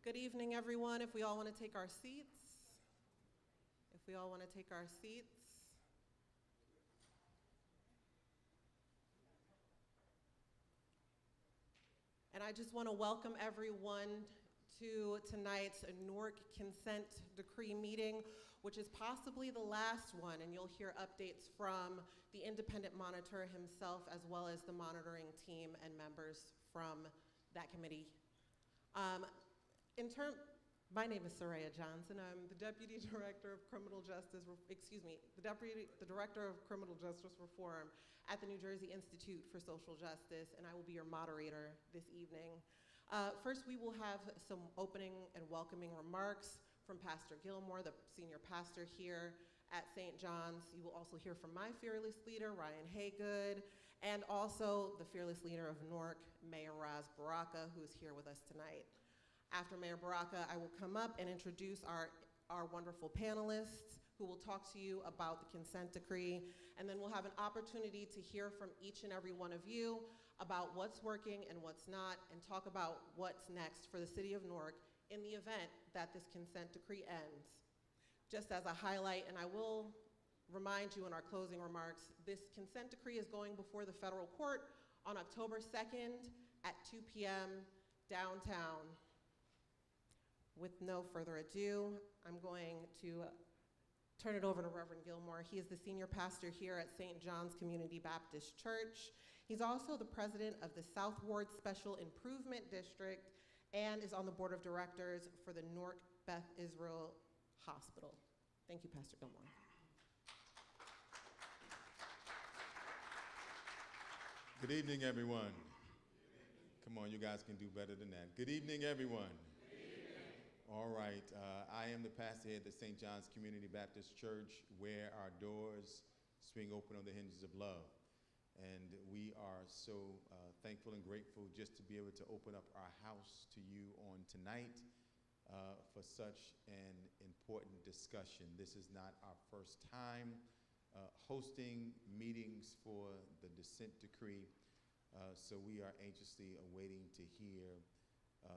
Good evening, everyone. If we all want to take our seats. If we all want to take our seats. And I just want to welcome everyone to tonight's Newark Consent Decree meeting, which is possibly the last one, and you'll hear updates from the independent monitor himself, as well as the monitoring team and members from that committee. My name is Soraya Johnson. I'm the Deputy Director of Criminal Justice, the Director of Criminal Justice Reform at the New Jersey Institute for Social Justice, and I will be your moderator this evening. First, we will have some opening and welcoming remarks from Pastor Gilmore, the senior pastor here at St. John's. You will also hear from my fearless leader, Ryan Haygood, and also the fearless leader of Newark, Mayor Raz Baraka, who is here with us tonight. After Mayor Baraka, I will come up and introduce our wonderful panelists who will talk to you about the consent decree, and then we'll have an opportunity to hear from each and every one of you about what's working and what's not, and talk about what's next for the city of Newark in the event that this consent decree ends. Just as a highlight, and I will remind you in our closing remarks, this consent decree is going before the federal court on October 2nd at 2 p.m. downtown. With no further ado, I'm going to turn it over to Reverend Gilmore. He is the senior pastor here at St. John's Community Baptist Church. He's also the president of the South Ward Special Improvement District and is on the board of directors for the Newark Beth Israel Hospital. Thank you, Pastor Gilmore. Good evening, everyone. Come on, you guys can do better than that. Good evening, everyone. All right, I am the pastor here at the St. John's Community Baptist Church, where our doors swing open on the hinges of love. And we are so thankful and grateful just to be able to open up our house to you on tonight for such an important discussion. This is not our first time hosting meetings for the consent decree, so we are anxiously awaiting to hear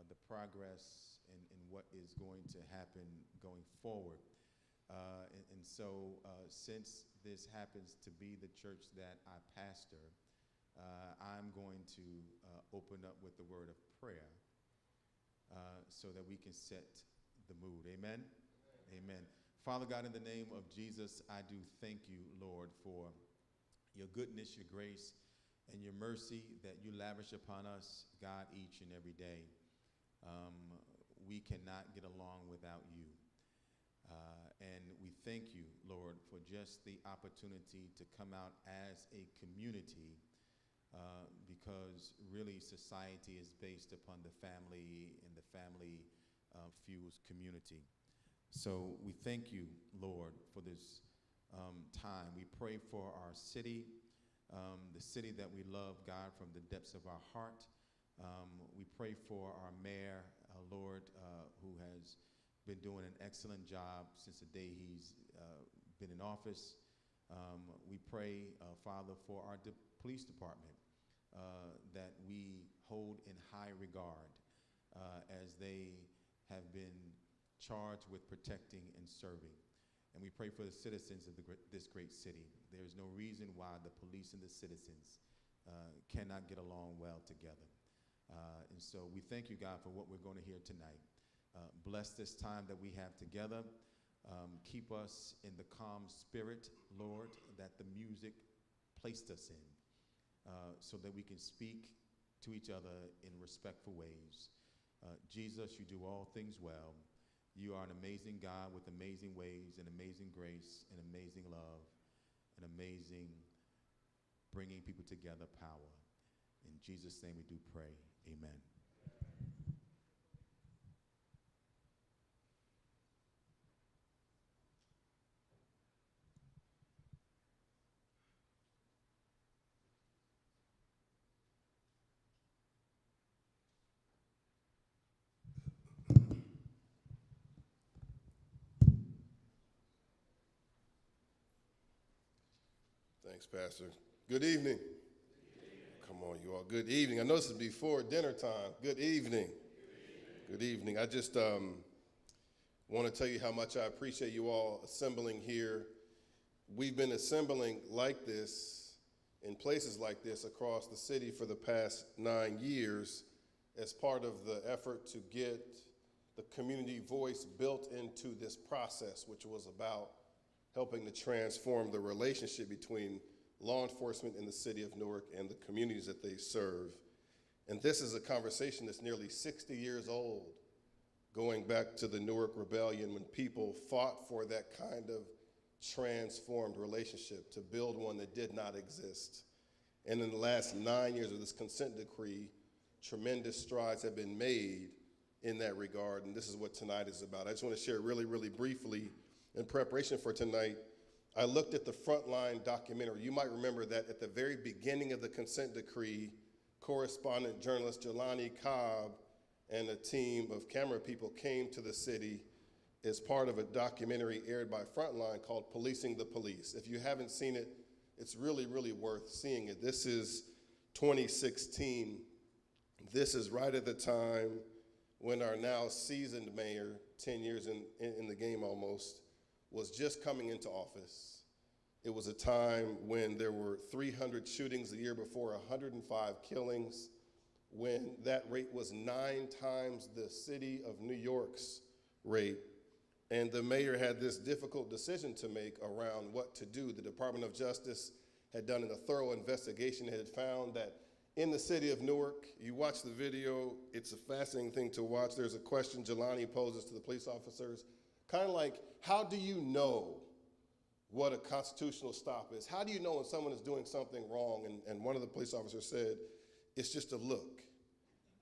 the progress and what is going to happen going forward. So since this happens to be the church that I pastor, I'm going to open up with the word of prayer so that we can set the mood. Amen? Amen. Father God, in the name of Jesus, I do thank you, Lord, for your goodness, your grace, and your mercy that you lavish upon us, God, each and every day. We cannot get along without you. And we thank you, Lord, for just the opportunity to come out as a community, because really society is based upon the family, and the family fuels community. So we thank you, Lord, for this time. We pray for our city, the city that we love, God, from the depths of our heart. We pray for our mayor, Lord, who has been doing an excellent job since the day he's been in office. We pray, Father, for our police department that we hold in high regard as they have been charged with protecting and serving. And we pray for the citizens of this great city. There is no reason why the police and the citizens cannot get along well together. And so we thank you, God, for what we're going to hear tonight. Bless this time that we have together. Keep us in the calm spirit, Lord, that the music placed us in, so that we can speak to each other in respectful ways. Jesus, you do all things well. You are an amazing God with amazing ways and amazing grace and amazing love and amazing bringing people together power. In Jesus' name we do pray. Amen. Thanks, Pastor. Good evening. Come on, you all. Good evening. I know this is before dinner time. Good evening. Good evening. I just want to tell you how much I appreciate you all assembling here. We've been assembling like this in places like this across the city for the past 9 years as part of the effort to get the community voice built into this process, which was about helping to transform the relationship between law enforcement in the city of Newark and the communities that they serve. And this is a conversation that's nearly 60 years old, going back to the Newark Rebellion when people fought for that kind of transformed relationship to build one that did not exist. And in the last 9 years of this consent decree, tremendous strides have been made in that regard, and this is what tonight is about. I just want to share really, really briefly in preparation for tonight. I looked at the Frontline documentary. You might remember that at the very beginning of the consent decree, correspondent journalist Jelani Cobb and a team of camera people came to the city as part of a documentary aired by Frontline called Policing the Police. If you haven't seen it, it's really, really worth seeing it. This is 2016. This is right at the time when our now seasoned mayor, 10 years in the game almost, was just coming into office. It was a time when there were 300 shootings the year before, 105 killings, when that rate was 9 times the city of New York's rate. And the mayor had this difficult decision to make around what to do. The Department of Justice had done a thorough investigation and had found that in the city of Newark, you watch the video, it's a fascinating thing to watch. There's a question Jelani poses to the police officers, kind of like, how do you know what a constitutional stop is? How do you know when someone is doing something wrong? And one of the police officers said, it's just a look.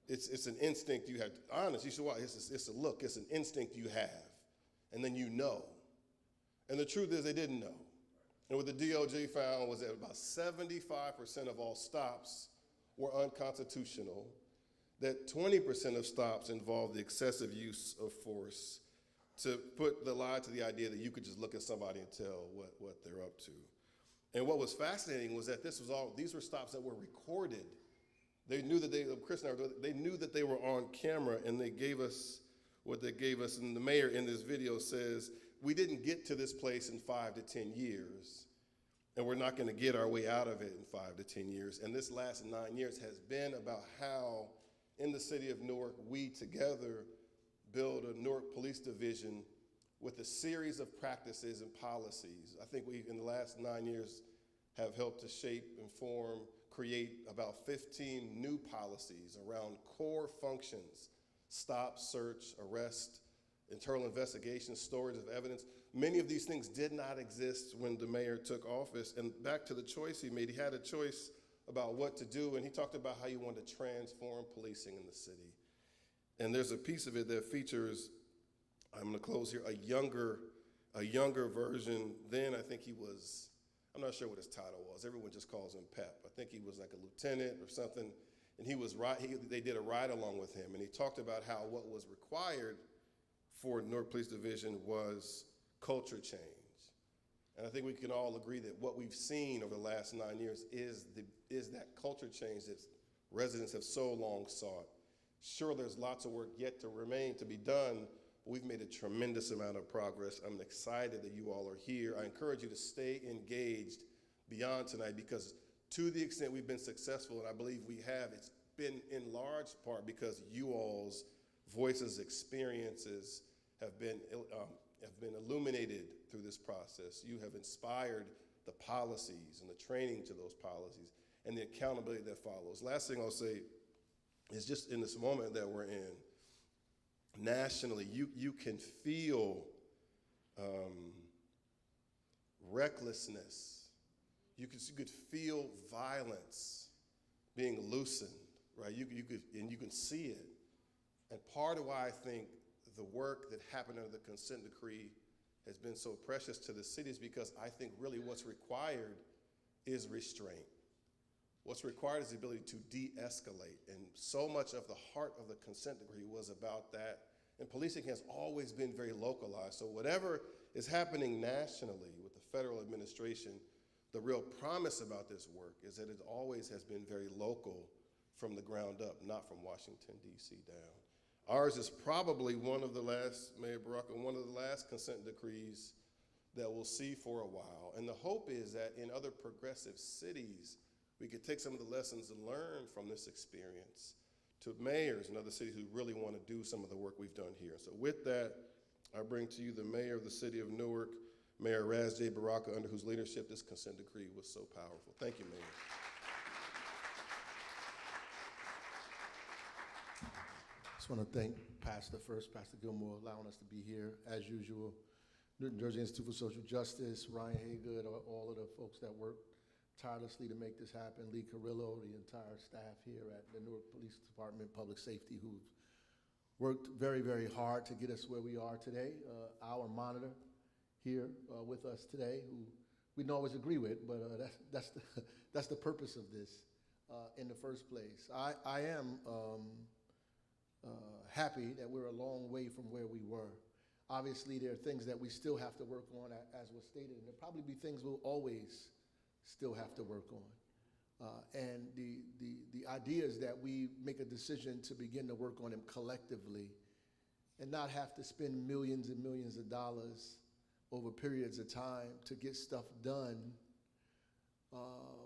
It's an instinct you have. Honest, you should watch, it's a look, it's an instinct you have. And then you know. And the truth is they didn't know. And what the DOJ found was that about 75% of all stops were unconstitutional, that 20% of stops involved the excessive use of force to put the lie to the idea that you could just look at somebody and tell what they're up to. And what was fascinating was that these were stops that were recorded. They knew that they knew that they were on camera, and they gave us what they gave us. And the mayor in this video says, we didn't get to this place in 5 to 10 years, and we're not going to get our way out of it in 5 to 10 years. And this last 9 years has been about how, in the city of Newark, we together build a Newark Police Division with a series of practices and policies. I think we, in the last 9 years, have helped to shape, inform, create about 15 new policies around core functions: stop, search, arrest, internal investigation, storage of evidence. Many of these things did not exist when the mayor took office. And back to the choice he made, he had a choice about what to do, and he talked about how he wanted to transform policing in the city. And there's a piece of it that features, I'm gonna close here, a younger version. Then I think he was, I'm not sure what his title was. Everyone just calls him Pep. I think he was like a lieutenant or something. And they did a ride along with him, and he talked about how what was required for Newark Police Division was culture change. And I think we can all agree that what we've seen over the last 9 years is that culture change that residents have so long sought. Sure, there's lots of work yet to be done, but we've made a tremendous amount of progress. I'm excited that you all are here. I encourage you to stay engaged beyond tonight, because to the extent we've been successful, and I believe we have, it's been in large part because you all's voices, experiences have been illuminated through this process. You have inspired the policies and the training to those policies and the accountability that follows. Last thing I'll say is just in this moment that we're in, nationally, you can feel recklessness. You could feel violence being loosened, right? You can see it. And part of why I think the work that happened under the consent decree has been so precious to the city is because I think really what's required is restraint. What's required is the ability to de-escalate. And so much of the heart of the consent decree was about that. And policing has always been very localized. So whatever is happening nationally with the federal administration, the real promise about this work is that it always has been very local from the ground up, not from Washington, D.C. down. Ours is probably one of the last, Mayor Baraka, one of the last consent decrees that we'll see for a while. And the hope is that in other progressive cities, we could take some of the lessons learned from this experience to mayors in other cities who really want to do some of the work we've done here. So with that, I bring to you the mayor of the city of Newark, Mayor Ras-J Baraka, under whose leadership this consent decree was so powerful. Thank you, Mayor. I just want to thank Pastor Gilmore, allowing us to be here as usual. New Jersey Institute for Social Justice, Ryan Haygood, all of the folks that worked tirelessly to make this happen, Lee Carrillo, the entire staff here at the Newark Police Department, Public Safety, who've worked very, very hard to get us where we are today. Our monitor here with us today, who we don't always agree with, but that's the purpose of this in the first place. I am happy that we're a long way from where we were. Obviously, there are things that we still have to work on, as was stated, and there'll probably be things we'll always still have to work on. And the idea is that we make a decision to begin to work on them collectively and not have to spend millions and millions of dollars over periods of time to get stuff done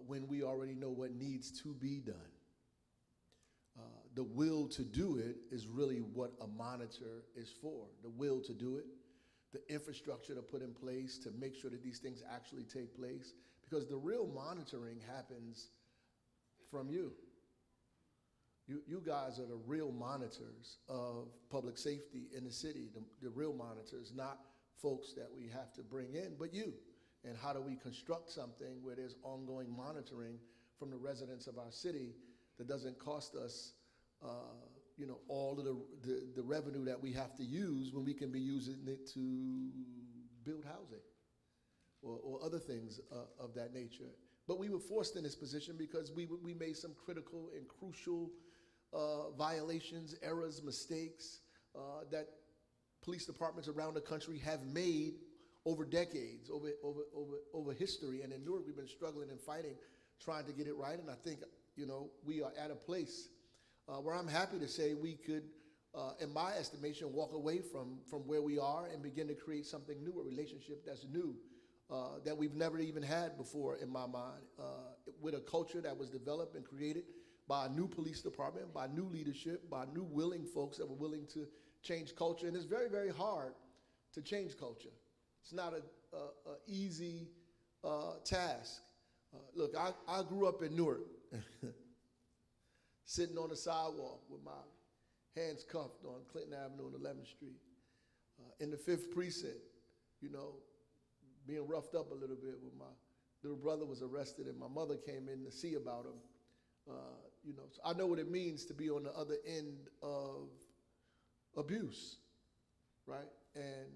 when we already know what needs to be done. The will to do it is really what a monitor is for, the will to do it, the infrastructure to put in place to make sure that these things actually take place, because the real monitoring happens from you. You guys are the real monitors of public safety in the city, the real monitors, not folks that we have to bring in, but you. And how do we construct something where there's ongoing monitoring from the residents of our city that doesn't cost us all of the revenue that we have to use when we can be using it to build housing or other things of that nature. But we were forced in this position because we made some critical and crucial violations, errors, mistakes that police departments around the country have made over decades, over history. And in Newark, we've been struggling and fighting, trying to get it right. And I think, we are at a place where I'm happy to say we could, in my estimation, walk away from where we are and begin to create something new, a relationship that's new, that we've never even had before in my mind, with a culture that was developed and created by a new police department, by new leadership, by new willing folks that were willing to change culture. And it's very, very hard to change culture. It's not an easy task. Look, I grew up in Newark, sitting on the sidewalk with my hands cuffed on Clinton Avenue and 11th Street. In the 5th Precinct, being roughed up a little bit when my little brother was arrested and my mother came in to see about him. So I know what it means to be on the other end of abuse, right? And,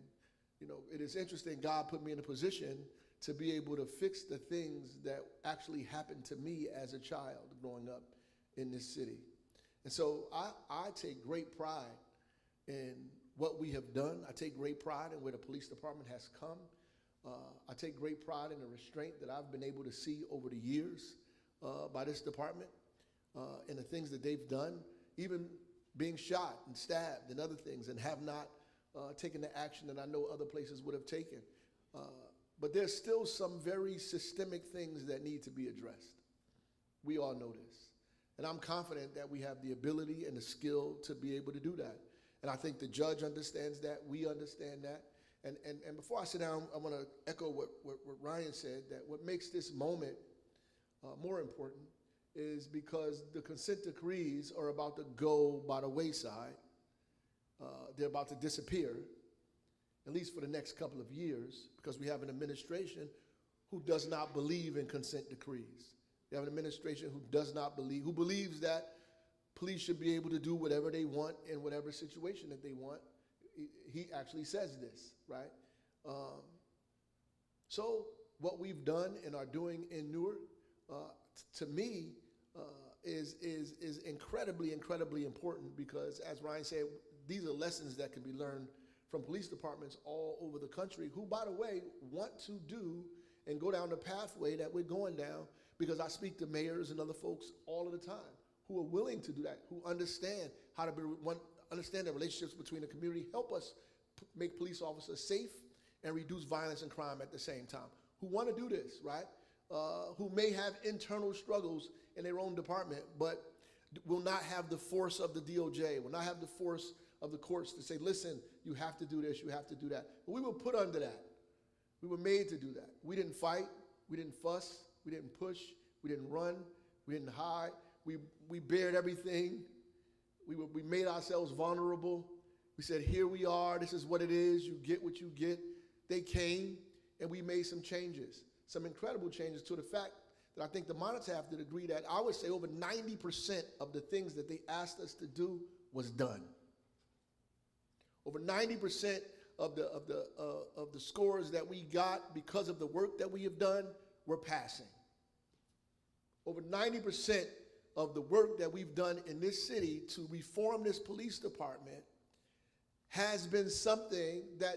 it is interesting, God put me in a position to be able to fix the things that actually happened to me as a child growing up in this city. And so I take great pride in what we have done. I take great pride in where the police department has come. I take great pride in the restraint that I've been able to see over the years by this department and the things that they've done, even being shot and stabbed and other things, and have not taken the action that I know other places would have taken. But there's still some very systemic things that need to be addressed. We all know this. And I'm confident that we have the ability and the skill to be able to do that. And I think the judge understands that. We understand that. And before I sit down, I want to echo what Ryan said, that what makes this moment more important is because the consent decrees are about to go by the wayside. They're about to disappear, at least for the next couple of years, because we have an administration who does not believe in consent decrees. We have an administration who does not believe, who believes that police should be able to do whatever they want in whatever situation that they want. He actually says this, right? So what we've done and are doing in Newark, to me, is incredibly, incredibly important, because, as Ryan said, these are lessons that can be learned from police departments all over the country who, by the way, want to do and go down the pathway that we're going down, because I speak to mayors and other folks all of the time who are willing to do that, who understand how to be understand the relationships between the community, help us make police officers safe and reduce violence and crime at the same time, who want to do this, right? Who may have internal struggles in their own department, but will not have the force of the DOJ, will not have the force of the courts to say, listen, you have to do this, you have to do that. But we were put under that. We were made to do that. We didn't fight, we didn't fuss, we didn't push, we didn't run, we didn't hide. We bared everything. We made ourselves vulnerable. We said, here we are, this is what it is, you get what you get. They came, and we made some changes, some incredible changes, to the fact that I think the monitor have to agree that I would say over 90% of the things that they asked us to do was done. Over 90% of the scores that we got because of the work that we have done, we're passing. Over 90% of the work that we've done in this city to reform this police department has been something that,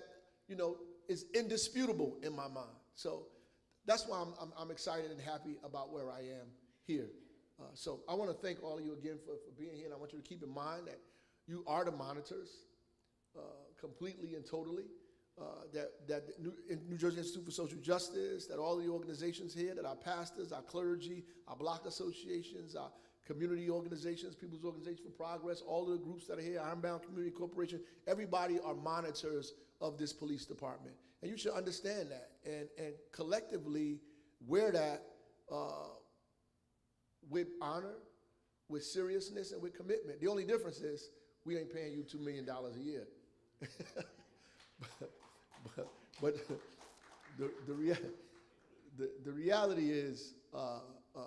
you know, is indisputable in my mind. So that's why I'm excited and happy about where I am here. So I want to thank all of you again for being here, and I want you to keep in mind that you are the monitors completely and totally, that New Jersey Institute for Social Justice, that all the organizations here, that our pastors, our clergy, our block associations, our community organizations, People's Organization for Progress, all of the groups that are here, Ironbound Community Corporation, everybody are monitors of this police department. And you should understand that and collectively wear that with honor, with seriousness, and with commitment. The only difference is we ain't paying you $2 million a year. but the reality is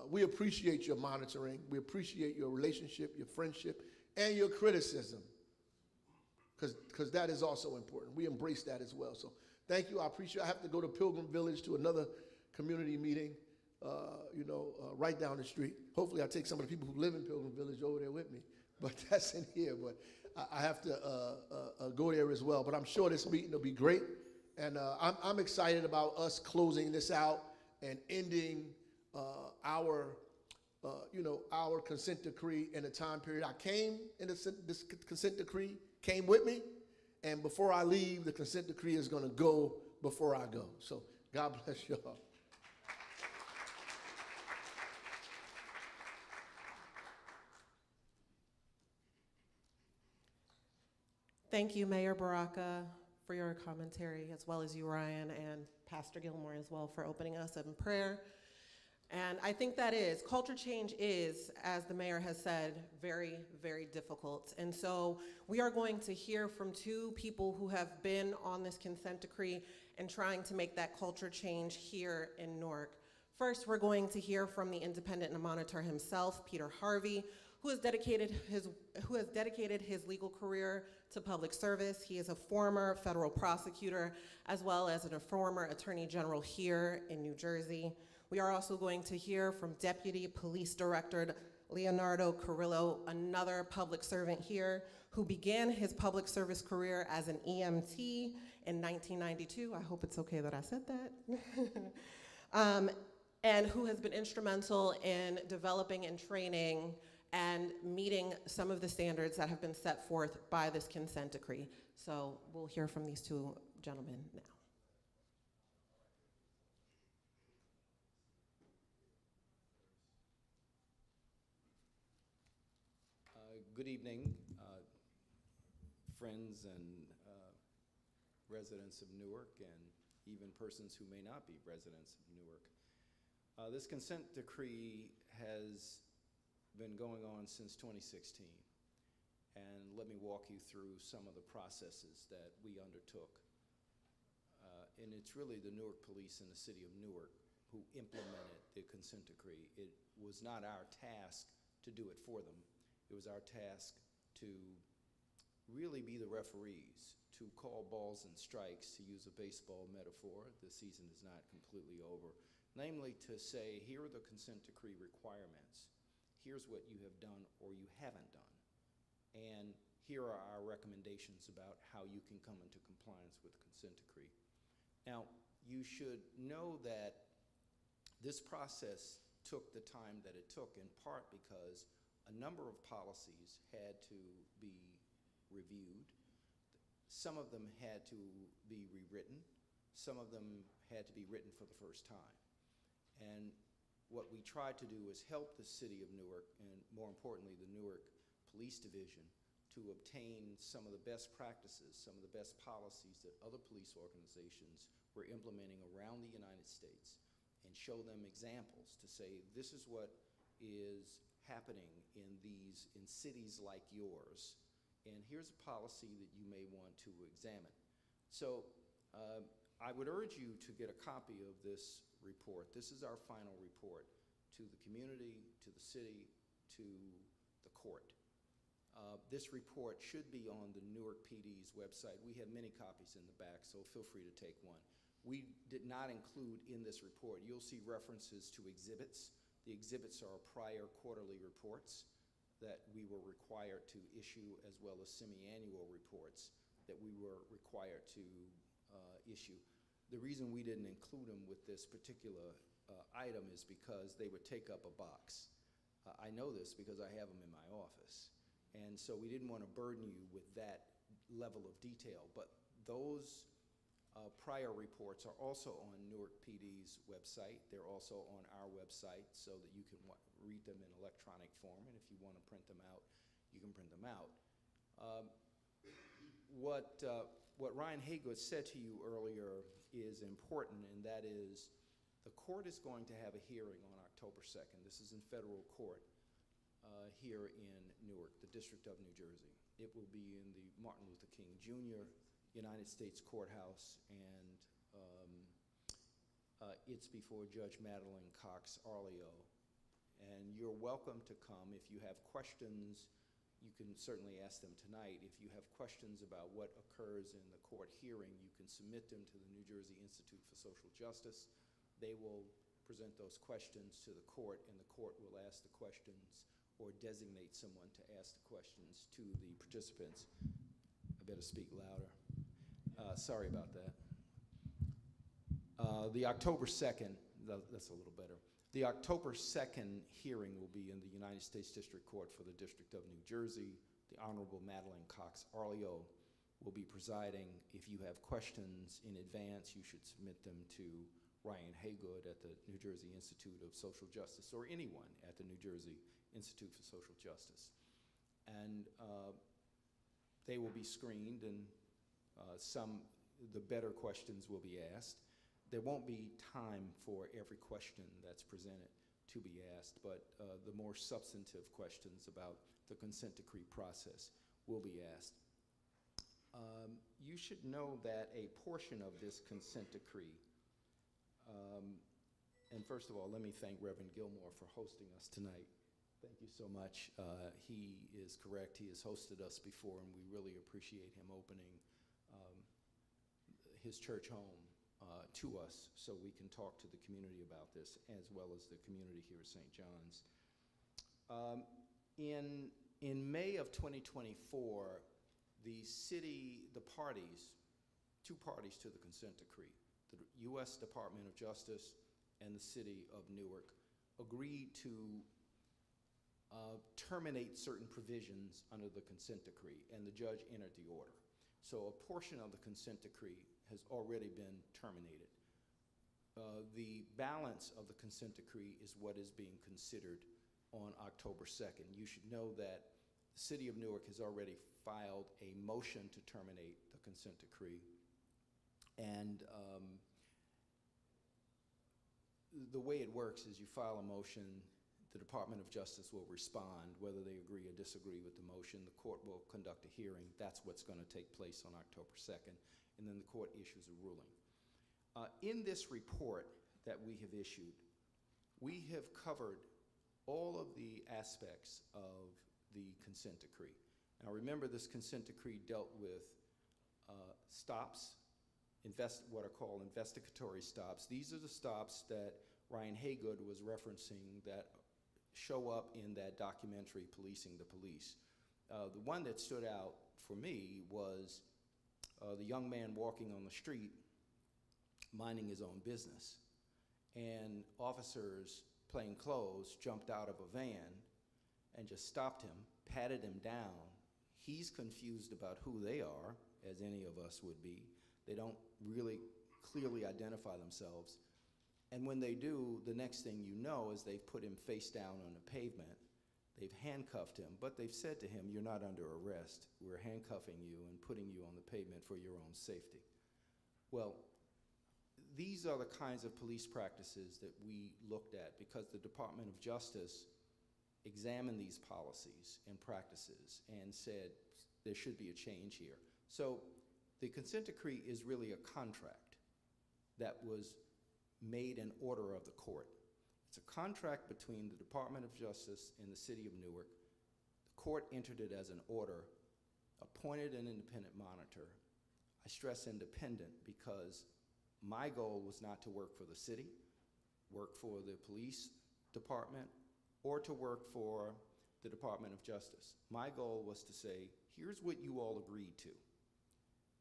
we appreciate your monitoring, we appreciate your relationship, your friendship, and your criticism, because that is also important. We embrace that as well. So thank you, I appreciate it. I have to go to Pilgrim Village to another community meeting, right down the street. Hopefully I take some of the people who live in Pilgrim Village over there with me, but that's in here. But I have to go there as well. But I'm sure this meeting will be great. And I'm excited about us closing this out and ending our consent decree in a time period. I came in this consent decree, came with me, and before I leave, the consent decree is going to go before I go. So God bless y'all. Thank you, Mayor Baraka, for your commentary, as well as you, Ryan, and Pastor Gilmore as well for opening us up in prayer. And I think culture change is, as the mayor has said, very, very difficult. And so we are going to hear from two people who have been on this consent decree and trying to make that culture change here in Newark. First, we're going to hear from the independent monitor himself, Peter Harvey, who has dedicated his legal career to public service. He is a former federal prosecutor, as well as a former attorney general here in New Jersey. We are also going to hear from Deputy Police Director Leonardo Carrillo, another public servant here, who began his public service career as an EMT in 1992. I hope it's okay that I said that. And who has been instrumental in developing and training and meeting some of the standards that have been set forth by this consent decree. So we'll hear from these two gentlemen now. Good evening, friends and residents of Newark, and even persons who may not be residents of Newark. This consent decree has been going on since 2016, and let me walk you through some of the processes that we undertook. And it's really the Newark Police and the City of Newark who implemented the consent decree. It was not our task to do it for them. It was our task to really be the referees, to call balls and strikes, to use a baseball metaphor. The season is not completely over. Namely, to say, here are the consent decree requirements. Here's what you have done or you haven't done. And here are our recommendations about how you can come into compliance with the consent decree. Now, you should know that this process took the time that it took, in part because a number of policies had to be reviewed. Some of them had to be rewritten. Some of them had to be written for the first time. And what we tried to do is help the city of Newark, and more importantly, the Newark Police Division, to obtain some of the best practices, some of the best policies that other police organizations were implementing around the United States, and show them examples to say, this is what is happening in cities like yours, and here's a policy that you may want to examine. So I would urge you to get a copy of this report. This is our final report to the community, to the city, to the court. This report should be on the Newark PD's website. We have many copies in the back, so feel free to take one. We did not include in this report, you'll see references to exhibits. The exhibits are prior quarterly reports that we were required to issue, as well as semi-annual reports that we were required to issue. The reason we didn't include them with this particular item is because they would take up a box. I know this because I have them in my office. And so we didn't want to burden you with that level of detail. But those prior reports are also on Newark PD's website. They're also on our website so that you can read them in electronic form. And if you want to print them out, you can print them out. What Ryan Haygood said to you earlier is important, and that is the court is going to have a hearing on October 2nd. This is in federal court here in Newark, the District of New Jersey. It will be in the Martin Luther King Jr. United States Courthouse, and it's before Judge Madeline Cox Arleo. And you're welcome to come. If you have questions, you can certainly ask them tonight. If you have questions about what occurs in the court hearing, you can submit them to the New Jersey Institute for Social Justice. They will present those questions to the court, and the court will ask the questions or designate someone to ask the questions to the participants. I better speak louder. Sorry about that. The October 2nd, that's a little better. The October 2nd hearing will be in the United States District Court for the District of New Jersey. The Honorable Madeline Cox Arleo will be presiding. If you have questions in advance, you should submit them to Ryan Haygood at the New Jersey Institute of Social Justice, or anyone at the New Jersey Institute for Social Justice. And they will be screened, and the better questions will be asked. There won't be time for every question that's presented to be asked, but the more substantive questions about the consent decree process will be asked. You should know that a portion of this consent decree, and first of all, let me thank Reverend Gilmore for hosting us tonight. Thank you so much. He is correct. He has hosted us before, and we really appreciate him opening his church home to us so we can talk to the community about this, as well as the community here at St. John's. In May of 2024, the parties, two parties to the consent decree, the U.S. Department of Justice and the city of Newark, agreed to terminate certain provisions under the consent decree, and the judge entered the order. So a portion of the consent decree has already been terminated. The balance of the consent decree is what is being considered on October 2nd. You should know that the city of Newark has already filed a motion to terminate the consent decree, and the way it works is you file a motion, the Department of Justice will respond, whether they agree or disagree with the motion. The court will conduct a hearing. That's what's going to take place on October 2nd, and then the court issues a ruling. In this report that we have issued, we have covered all of the aspects of the consent decree. Now remember, this consent decree dealt with stops, what are called investigatory stops. These are the stops that Ryan Haygood was referencing that show up in that documentary, Policing the Police. The one that stood out for me was the young man walking on the street minding his own business, and officers plain clothes jumped out of a van and just stopped him, patted him down. He's confused about who they are, as any of us would be. They don't really clearly identify themselves. And when they do, the next thing you know is they've put him face down on the pavement. They've handcuffed him, but they've said to him, "You're not under arrest. We're handcuffing you and putting you on the pavement for your own safety." Well, these are the kinds of police practices that we looked at because the Department of Justice examined these policies and practices and said there should be a change here. So the consent decree is really a contract that was made in order of the court. It's a contract between the Department of Justice and the City of Newark. The court entered it as an order, appointed an independent monitor. I stress independent because my goal was not to work for the city, work for the police department, or to work for the Department of Justice. My goal was to say, here's what you all agreed to,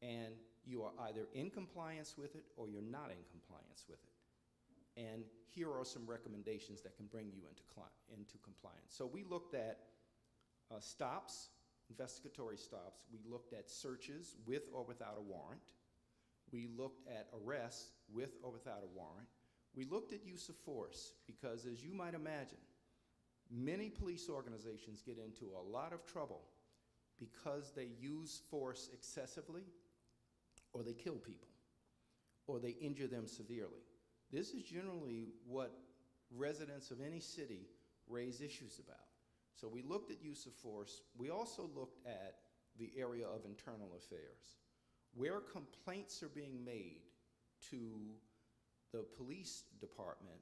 and you are either in compliance with it or you're not in compliance with it. And here are some recommendations that can bring you into compliance. So we looked at stops, investigatory stops. We looked at searches with or without a warrant. We looked at arrests with or without a warrant. We looked at use of force because, as you might imagine, many police organizations get into a lot of trouble because they use force excessively, or they kill people, or they injure them severely. This is generally what residents of any city raise issues about. So we looked at use of force. We also looked at the area of internal affairs. Where complaints are being made to the police department,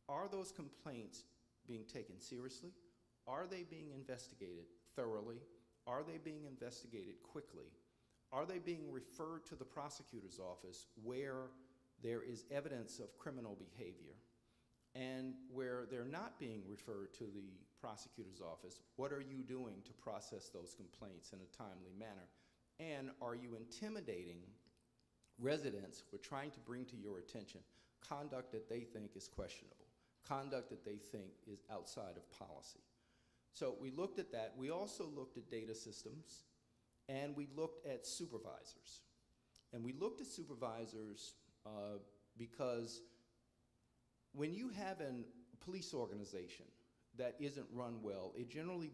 are those complaints being taken seriously? Are they being investigated thoroughly? Are they being investigated quickly? Are they being referred to the prosecutor's office where there is evidence of criminal behavior? And where they're not being referred to the prosecutor's office, what are you doing to process those complaints in a timely manner? And are you intimidating residents who are trying to bring to your attention conduct that they think is questionable, conduct that they think is outside of policy? So we looked at that. We also looked at data systems, and we looked at supervisors. And we looked at supervisors because when you have a police organization that isn't run well, it generally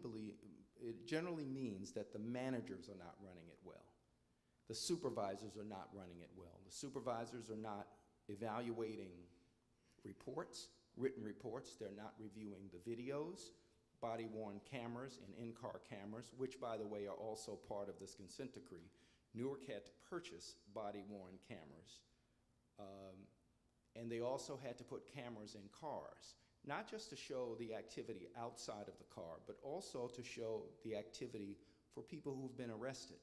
means that the managers are not running it well. The supervisors are not running it well. The supervisors are not evaluating reports, written reports. They're not reviewing the videos, body-worn cameras, and in-car cameras, which, by the way, are also part of this consent decree. Newark had to purchase body-worn cameras. And they also had to put cameras in cars, not just to show the activity outside of the car, but also to show the activity for people who've been arrested,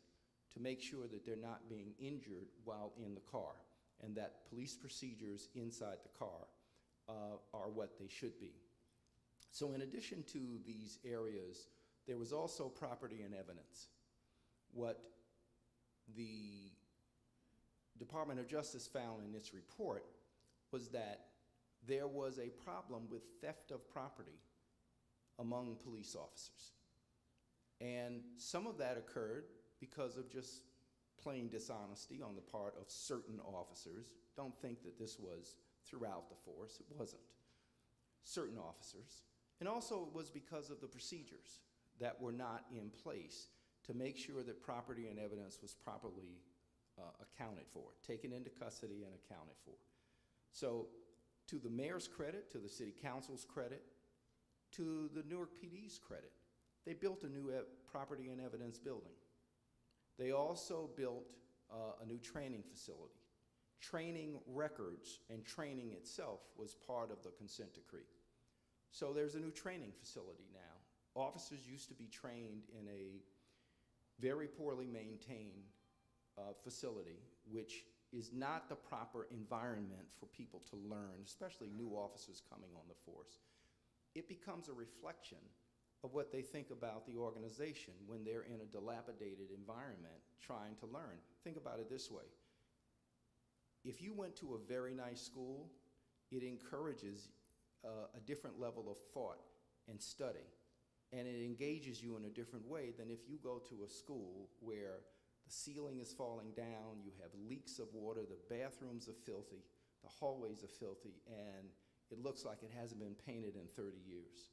to make sure that they're not being injured while in the car, and that police procedures inside the car are what they should be. So in addition to these areas, there was also property and evidence. What the Department of Justice found in its report was that there was a problem with theft of property among police officers. And some of that occurred because of just plain dishonesty on the part of certain officers. Don't think that this was throughout the force. It wasn't. Certain officers. And also it was because of the procedures that were not in place to make sure that property and evidence was properly accounted for, taken into custody and accounted for. So to the mayor's credit, to the city council's credit, to the Newark PD's credit, they built a new property and evidence building. They also built a new training facility. Training records and training itself was part of the consent decree. So there's a new training facility now. Officers used to be trained in a very poorly maintained facility, which is not the proper environment for people to learn, especially new officers coming on the force. It becomes a reflection of what they think about the organization when they're in a dilapidated environment trying to learn. Think about it this way. If you went to a very nice school, it encourages a different level of thought and study and it engages you in a different way than if you go to a school where the ceiling is falling down, you have leaks of water, the bathrooms are filthy, the hallways are filthy, and it looks like it hasn't been painted in 30 years.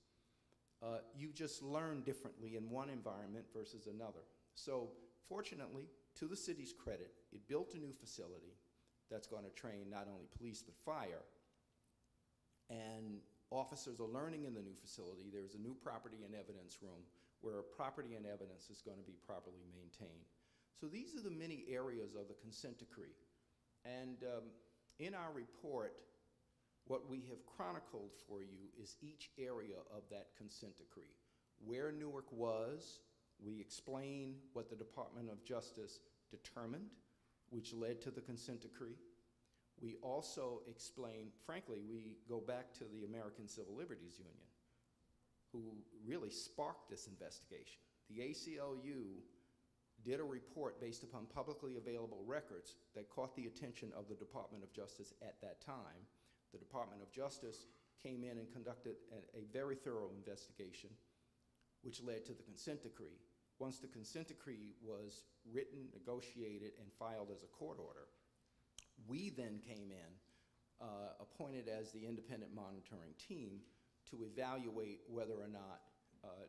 You just learn differently in one environment versus another. So fortunately, to the city's credit, it built a new facility that's going to train not only police but fire. And officers are learning in the new facility. There's a new property and evidence room where property and evidence is going to be properly maintained. So these are the many areas of the consent decree. And in our report, what we have chronicled for you is each area of that consent decree. Where Newark was, we explain what the Department of Justice determined, which led to the consent decree. We also explain, frankly, we go back to the American Civil Liberties Union, who really sparked this investigation. The ACLU did a report based upon publicly available records that caught the attention of the Department of Justice at that time. The Department of Justice came in and conducted a very thorough investigation, which led to the consent decree. Once the consent decree was written, negotiated, and filed as a court order, we then came in, appointed as the independent monitoring team to evaluate whether or not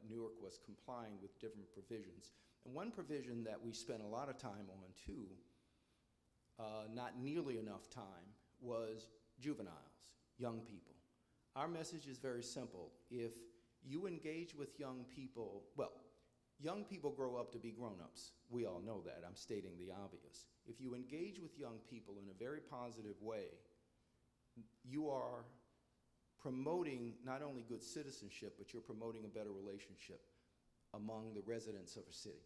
Newark was complying with different provisions. And one provision that we spent a lot of time on too, not nearly enough time, was juveniles, young people. Our message is very simple. If you engage with young people, well, young people grow up to be grown-ups. We all know that. I'm stating the obvious. If you engage with young people in a very positive way, you are promoting not only good citizenship, but you're promoting a better relationship among the residents of a city.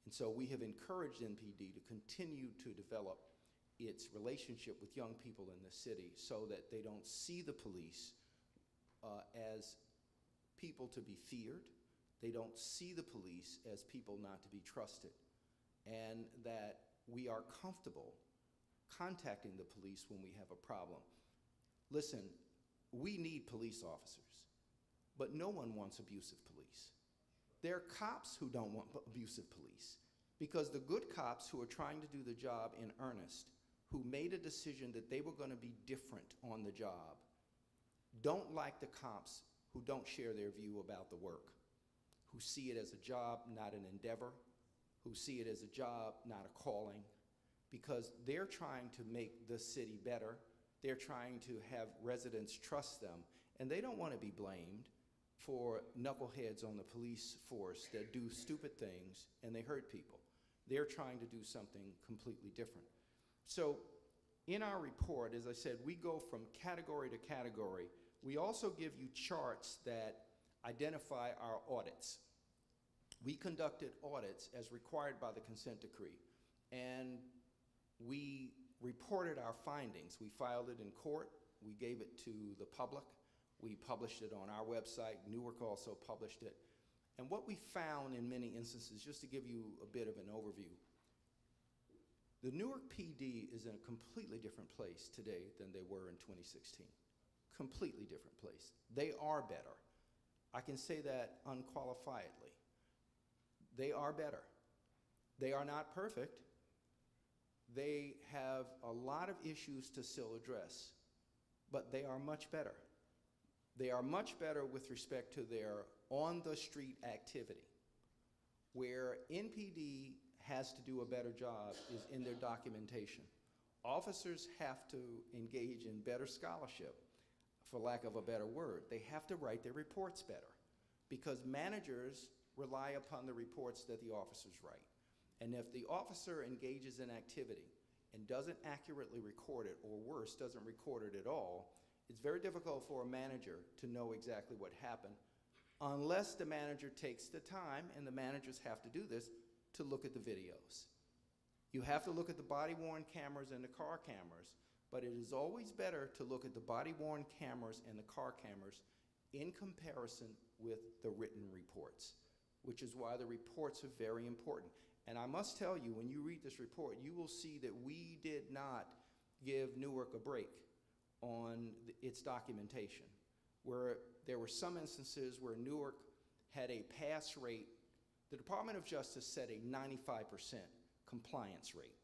And so we have encouraged NPD to continue to develop its relationship with young people in the city so that they don't see the police as people to be feared. They don't see the police as people not to be trusted, and that we are comfortable contacting the police when we have a problem. Listen, we need police officers, but no one wants abusive police. There are cops who don't want abusive police, because the good cops who are trying to do the job in earnest, who made a decision that they were going to be different on the job, don't like the cops who don't share their view about the work, who see it as a job, not an endeavor, who see it as a job, not a calling, because they're trying to make the city better. They're trying to have residents trust them, and they don't want to be blamed for knuckleheads on the police force that do stupid things and they hurt people. They're trying to do something completely different. So in our report, as I said, we go from category to category. We also give you charts that identify our audits. We conducted audits as required by the consent decree, and we reported our findings. We filed it in court. We gave it to the public. We published it on our website. Newark also published it. And what we found in many instances, just to give you a bit of an overview, the Newark PD is in a completely different place today than they were in 2016. Completely different place. They are better. I can say that unqualifiedly. They are better. They are not perfect. They have a lot of issues to still address, but they are much better. They are much better with respect to their on-the-street activity. Where NPD has to do a better job is in their documentation. Officers have to engage in better scholarship, for lack of a better word. They have to write their reports better, because managers rely upon the reports that the officers write. And if the officer engages in activity and doesn't accurately record it, or worse, doesn't record it at all, it's very difficult for a manager to know exactly what happened, unless the manager takes the time, and the managers have to do this, to look at the videos. You have to look at the body-worn cameras and the car cameras, but it is always better to look at the body-worn cameras and the car cameras in comparison with the written reports, which is why the reports are very important. And I must tell you, when you read this report, you will see that we did not give Newark a break on its documentation, where there were some instances where Newark had a pass rate. The Department of Justice set a 95% compliance rate.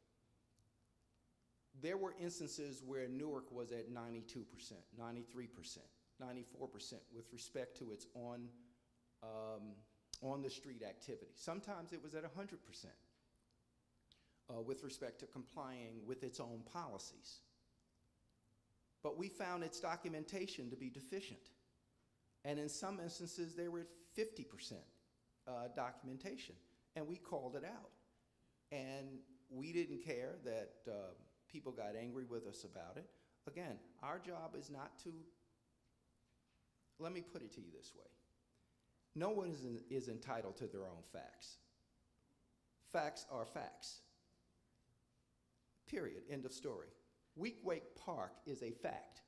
There were instances where Newark was at 92%, 93%, 94% with respect to its on-the-street activity. Sometimes it was at 100% with respect to complying with its own policies. But we found its documentation to be deficient. And in some instances, they were at 50% documentation, and we called it out. And we didn't care that people got angry with us about it. Again, our job is not to, let me put it to you this way. No one is entitled to their own facts. Facts are facts. Period, end of story. Weequahic Park is a fact.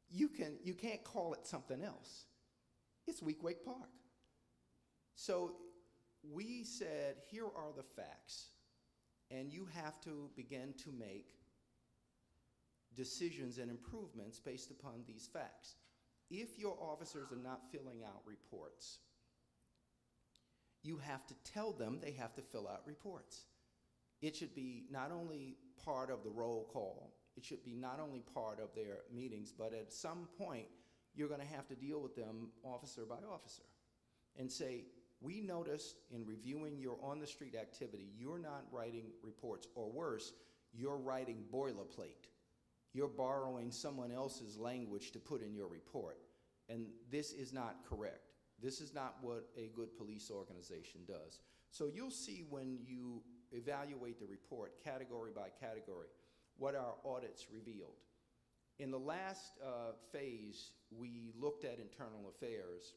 You can't call it something else. It's Weequahic Park. So we said, here are the facts, and you have to begin to make decisions and improvements based upon these facts. If your officers are not filling out reports, you have to tell them they have to fill out reports. It should be not only part of the roll call, it should be not only part of their meetings, but at some point, you're going to have to deal with them officer by officer and say, we noticed in reviewing your on-the-street activity, you're not writing reports, or worse, you're writing boilerplate. You're borrowing someone else's language to put in your report, and this is not correct. This is not what a good police organization does. So you'll see when you evaluate the report category by category what our audits revealed. In the last phase, we looked at internal affairs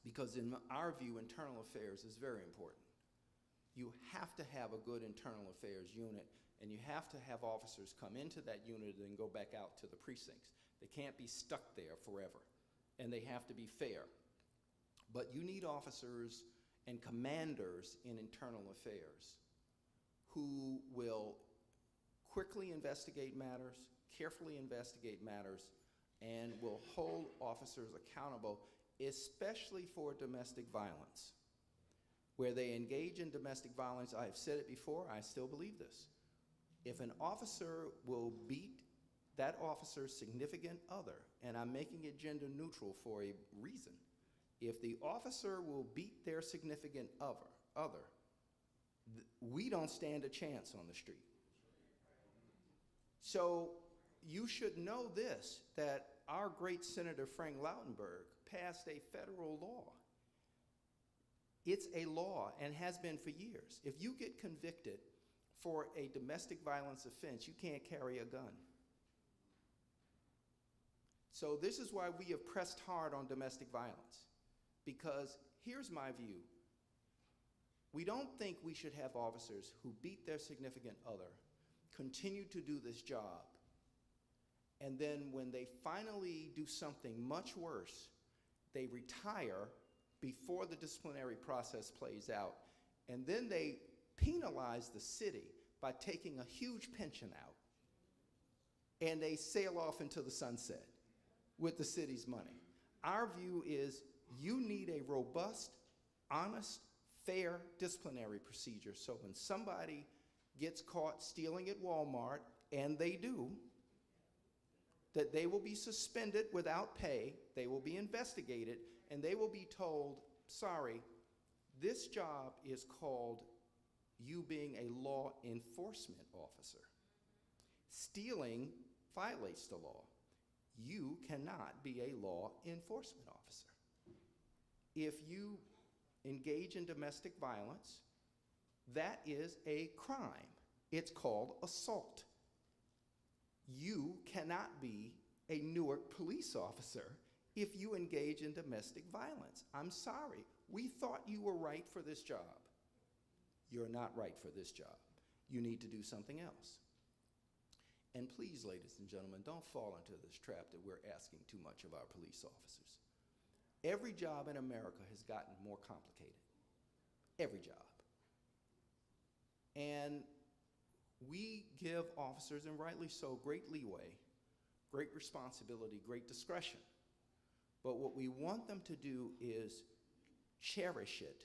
because in our view, internal affairs is very important. You have to have a good internal affairs unit, and you have to have officers come into that unit and go back out to the precincts. They can't be stuck there forever, and they have to be fair. But you need officers and commanders in internal affairs who will quickly investigate matters, carefully investigate matters, and will hold officers accountable, especially for domestic violence. Where they engage in domestic violence, I have said it before, I still believe this. If an officer will beat that officer's significant other, and I'm making it gender neutral for a reason, if the officer will beat their significant other, we don't stand a chance on the street. So you should know this, that our great Senator Frank Lautenberg passed a federal law. It's a law and has been for years. If you get convicted for a domestic violence offense, you can't carry a gun. So this is why we have pressed hard on domestic violence, because here's my view. We don't think we should have officers who beat their significant other, continue to do this job, and then when they finally do something much worse, they retire before the disciplinary process plays out, and then they penalize the city by taking a huge pension out, and they sail off into the sunset with the city's money. Our view is you need a robust, honest, fair disciplinary procedure, so when somebody gets caught stealing at Walmart, and they do, that they will be suspended without pay, they will be investigated, and they will be told, sorry, this job is called you being a law enforcement officer. Stealing violates the law. You cannot be a law enforcement officer. If you engage in domestic violence, that is a crime. It's called assault. You cannot be a Newark police officer if you engage in domestic violence. I'm sorry. We thought you were right for this job. You're not right for this job. You need to do something else. And please, ladies and gentlemen, don't fall into this trap that we're asking too much of our police officers. Every job in America has gotten more complicated. Every job. And we give officers, and rightly so, great leeway, great responsibility, great discretion. But what we want them to do is cherish it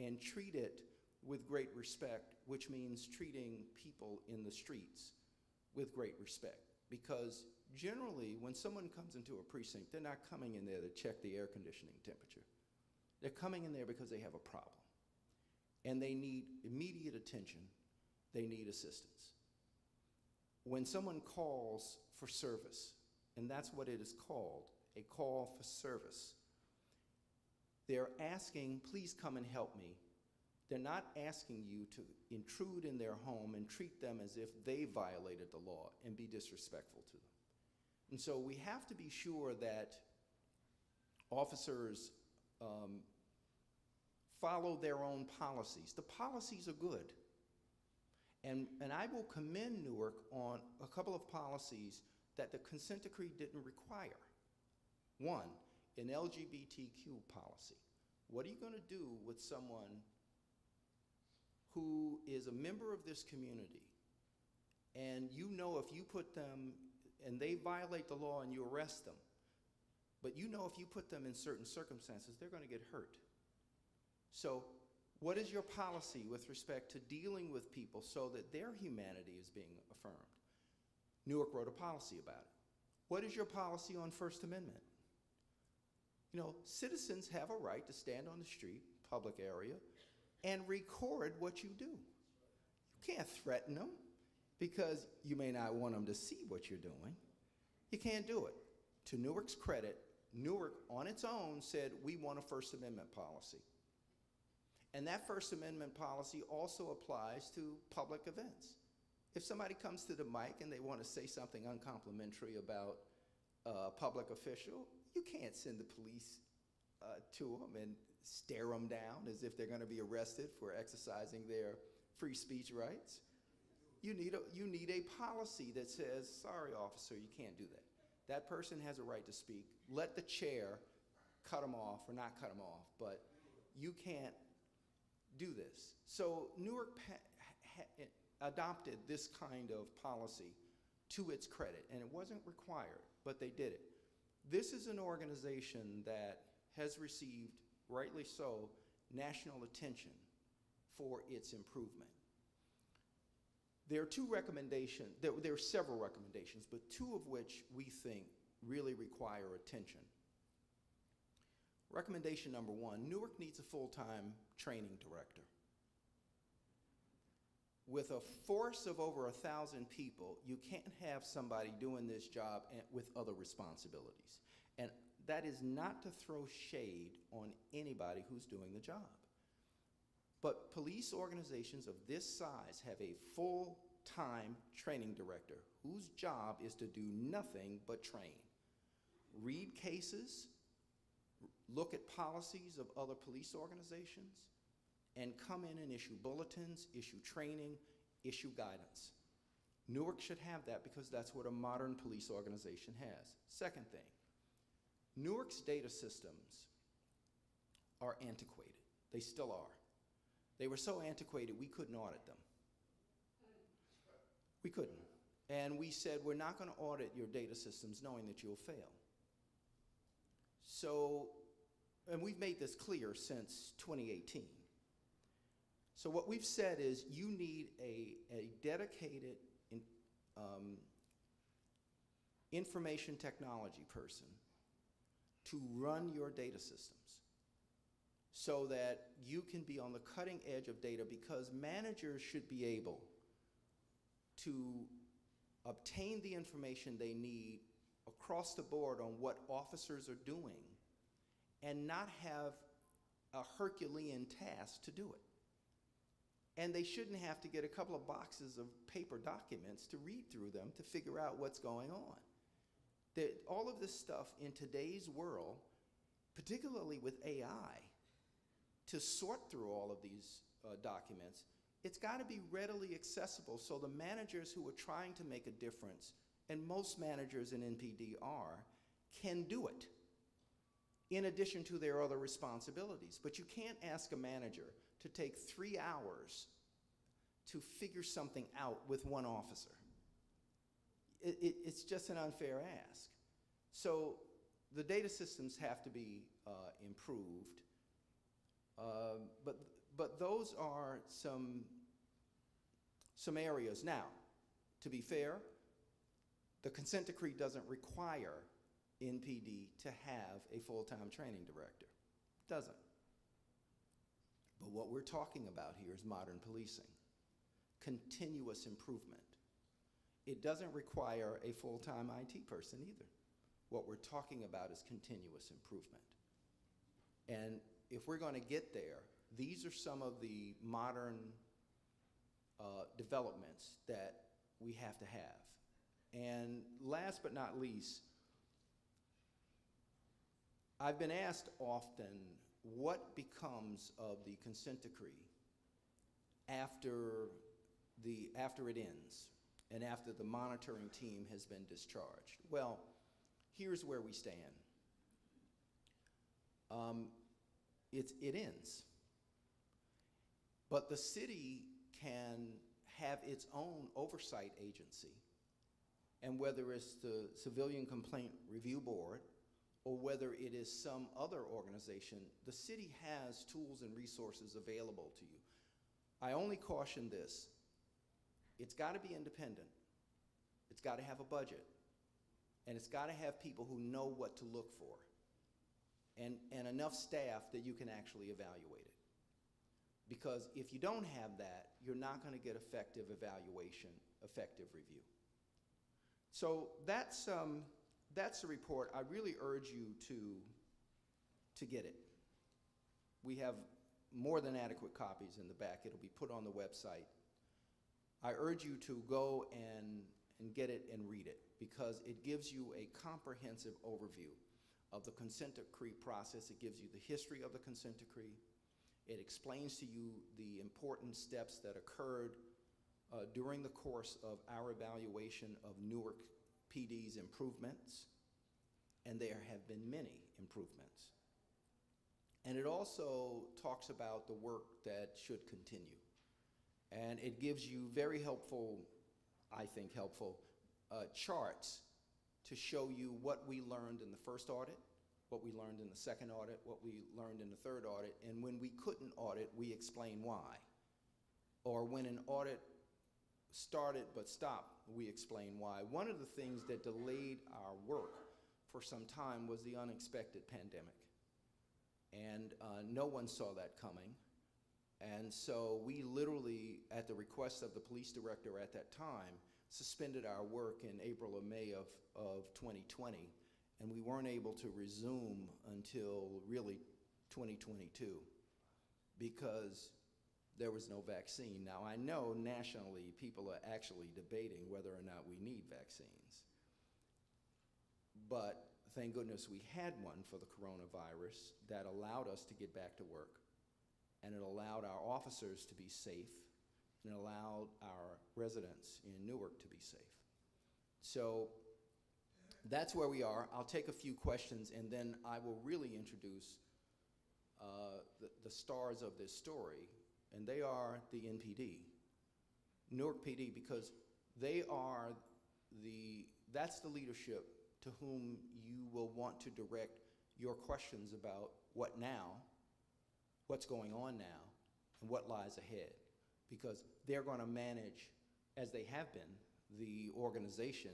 and treat it with great respect, which means treating people in the streets with great respect. Because generally, when someone comes into a precinct, they're not coming in there to check the air conditioning temperature. They're coming in there because they have a problem. And they need immediate attention. They need assistance. When someone calls for service, and that's what it is called, a call for service, they're asking, please come and help me. They're not asking you to intrude in their home and treat them as if they violated the law and be disrespectful to them. And so we have to be sure that officers follow their own policies. The policies are good. And I will commend Newark on a couple of policies that the consent decree didn't require. One, an LGBTQ policy. What are you going to do with someone who is a member of this community, and you know if you put them, and they violate the law and you arrest them, but you know if you put them in certain circumstances, they're going to get hurt. So what is your policy with respect to dealing with people so that their humanity is being affirmed? Newark wrote a policy about it. What is your policy on First Amendment? You know, citizens have a right to stand on the street, public area, and record what you do. You can't threaten them because you may not want them to see what you're doing. You can't do it. To Newark's credit, Newark on its own said, we want a First Amendment policy. And that First Amendment policy also applies to public events. If somebody comes to the mic and they want to say something uncomplimentary about a public official, you can't send the police to them and stare them down as if they're going to be arrested for exercising their free speech rights. You need a policy that says, sorry, officer, you can't do that. That person has a right to speak. Let the chair cut them off or not cut them off, but you can't do this. So Newark adopted this kind of policy to its credit, and it wasn't required, but they did it. This is an organization that has received, rightly so, national attention for its improvement. There are two recommendations, there are several recommendations, but two of which we think really require attention. Recommendation number one, Newark needs a full-time training director. With a force of over 1,000 people, you can't have somebody doing this job with other responsibilities. And that is not to throw shade on anybody who's doing the job. But police organizations of this size have a full-time training director whose job is to do nothing but train. Read cases, look at policies of other police organizations, and come in and issue bulletins, issue training, issue guidance. Newark should have that because that's what a modern police organization has. Second thing, Newark's data systems are antiquated. They still are. They were so antiquated we couldn't audit them. We couldn't. And we said, we're not going to audit your data systems knowing that you'll fail. So, and we've made this clear since 2018. So what we've said is you need a dedicated information technology person to run your data systems so that you can be on the cutting edge of data, because managers should be able to obtain the information they need across the board on what officers are doing and not have a Herculean task to do it. And they shouldn't have to get a couple of boxes of paper documents to read through them to figure out what's going on. That all of this stuff in today's world, particularly with AI, to sort through all of these documents, it's got to be readily accessible so the managers who are trying to make a difference, and most managers in NPD are, can do it in addition to their other responsibilities. But you can't ask a manager to take 3 hours to figure something out with one officer. It's just an unfair ask. So the data systems have to be improved, but those are some areas. Now, to be fair, the consent decree doesn't require NPD to have a full-time training director. It doesn't. But what we're talking about here is modern policing, continuous improvement. It doesn't require a full-time IT person either. What we're talking about is continuous improvement. And if we're going to get there, these are some of the modern developments that we have to have. And last but not least, I've been asked often what becomes of the consent decree after it ends and after the monitoring team has been discharged. Well, here's where we stand. It ends. But the city can have its own oversight agency, and whether it's the Civilian Complaint Review Board or whether it is some other organization, the city has tools and resources available to you. I only caution this: it's got to be independent, it's got to have a budget, and it's got to have people who know what to look for, and enough staff that you can actually evaluate it. Because if you don't have that, you're not going to get effective evaluation, effective review. So that's the report. I really urge you to get it. We have more than adequate copies in the back. It'll be put on the website. I urge you to go and get it and read it, because it gives you a comprehensive overview of the consent decree process. It gives you the history of the consent decree. It explains to you the important steps that occurred during the course of our evaluation of Newark PD's improvements, and there have been many improvements. And it also talks about the work that should continue. And it gives you very helpful, I think helpful, charts to show you what we learned in the first audit, what we learned in the second audit, what we learned in the third audit, and when we couldn't audit, we explain why. Or when an audit started but stopped, we explain why. One of the things that delayed our work for some time was the unexpected pandemic. And no one saw that coming. And so we literally, at the request of the police director at that time, suspended our work in April or May of 2020. And we weren't able to resume until really 2022 because there was no vaccine. Now, I know nationally people are actually debating whether or not we need vaccines. But thank goodness we had one for the coronavirus that allowed us to get back to work, and it allowed our officers to be safe, and it allowed our residents in Newark to be safe. So that's where we are. I'll take a few questions, and then I will really introduce the stars of this story, and they are the NPD, Newark PD, because they are that's the leadership to whom you will want to direct your questions about what now, what's going on now, and what lies ahead, because they're going to manage, as they have been, the organization,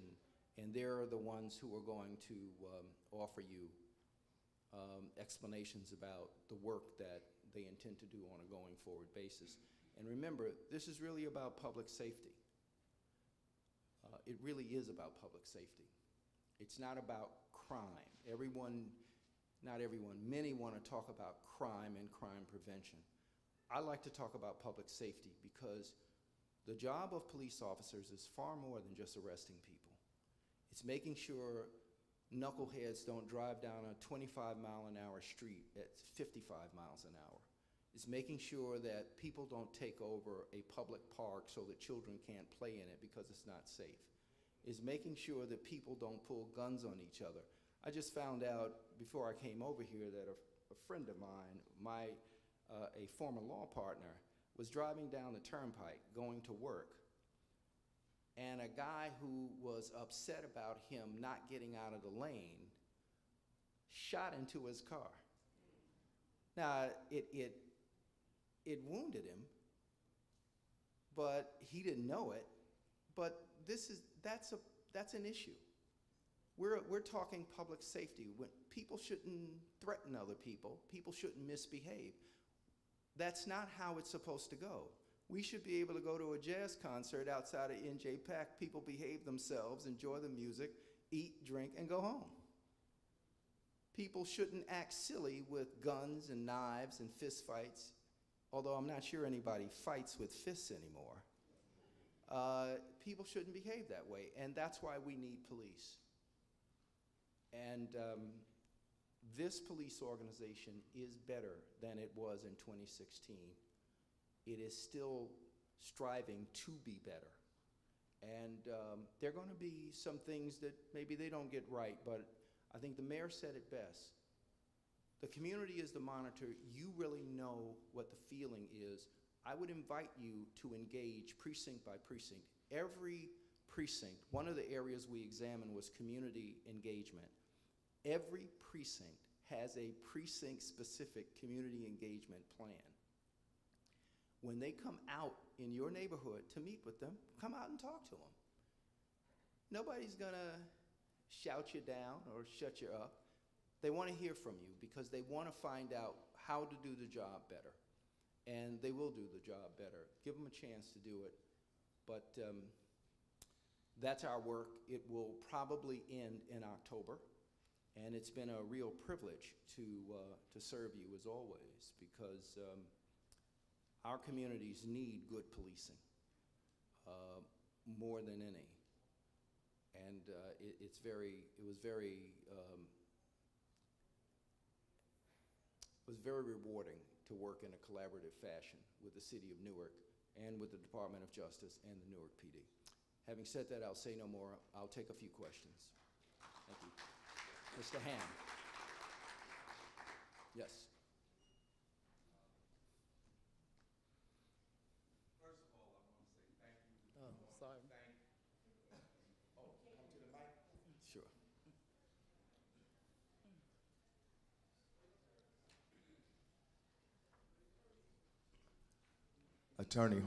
and they're the ones who are going to offer you explanations about the work that they intend to do on a going forward basis. And remember, this is really about public safety. It really is about public safety. It's not about crime. Many want to talk about crime and crime prevention. I like to talk about public safety because the job of police officers is far more than just arresting people. It's making sure knuckleheads don't drive down a 25-mile-an-hour street at 55 miles an hour. It's making sure that people don't take over a public park so that children can't play in it because it's not safe. It's making sure that people don't pull guns on each other. I just found out before I came over here that a friend of mine, a former law partner, was driving down the turnpike going to work, and a guy who was upset about him not getting out of the lane shot into his car. Now, it wounded him, but he didn't know it. But that's an issue. We're talking public safety. When people shouldn't threaten other people, people shouldn't misbehave. That's not how it's supposed to go. We should be able to go to a jazz concert outside of NJPAC, people behave themselves, enjoy the music, eat, drink, and go home. People shouldn't act silly with guns and knives and fist fights, although I'm not sure anybody fights with fists anymore. People shouldn't behave that way, and that's why we need police. And this police organization is better than it was in 2016. It is still striving to be better. And there are going to be some things that maybe they don't get right, but I think the mayor said it best. The community is the monitor. You really know what the feeling is. I would invite you to engage precinct by precinct. Every precinct, one of the areas we examined was community engagement. Every precinct has a precinct-specific community engagement plan. When they come out in your neighborhood to meet with them, come out and talk to them. Nobody's gonna shout you down or shut you up. They wanna hear from you because they wanna find out how to do the job better. And they will do the job better. Give them a chance to do it. But that's our work. It will probably end in October. And it's been a real privilege to serve you as always, because our communities need good policing more than any. And it was very rewarding to work in a collaborative fashion with the City of Newark and with the Department of Justice and the Newark PD. Having said that, I'll say no more. I'll take a few questions. Thank you. Mr. Ham. Yes. First of all, I want to say thank you. Oh, sorry. Come to the mic. Sure. Attorney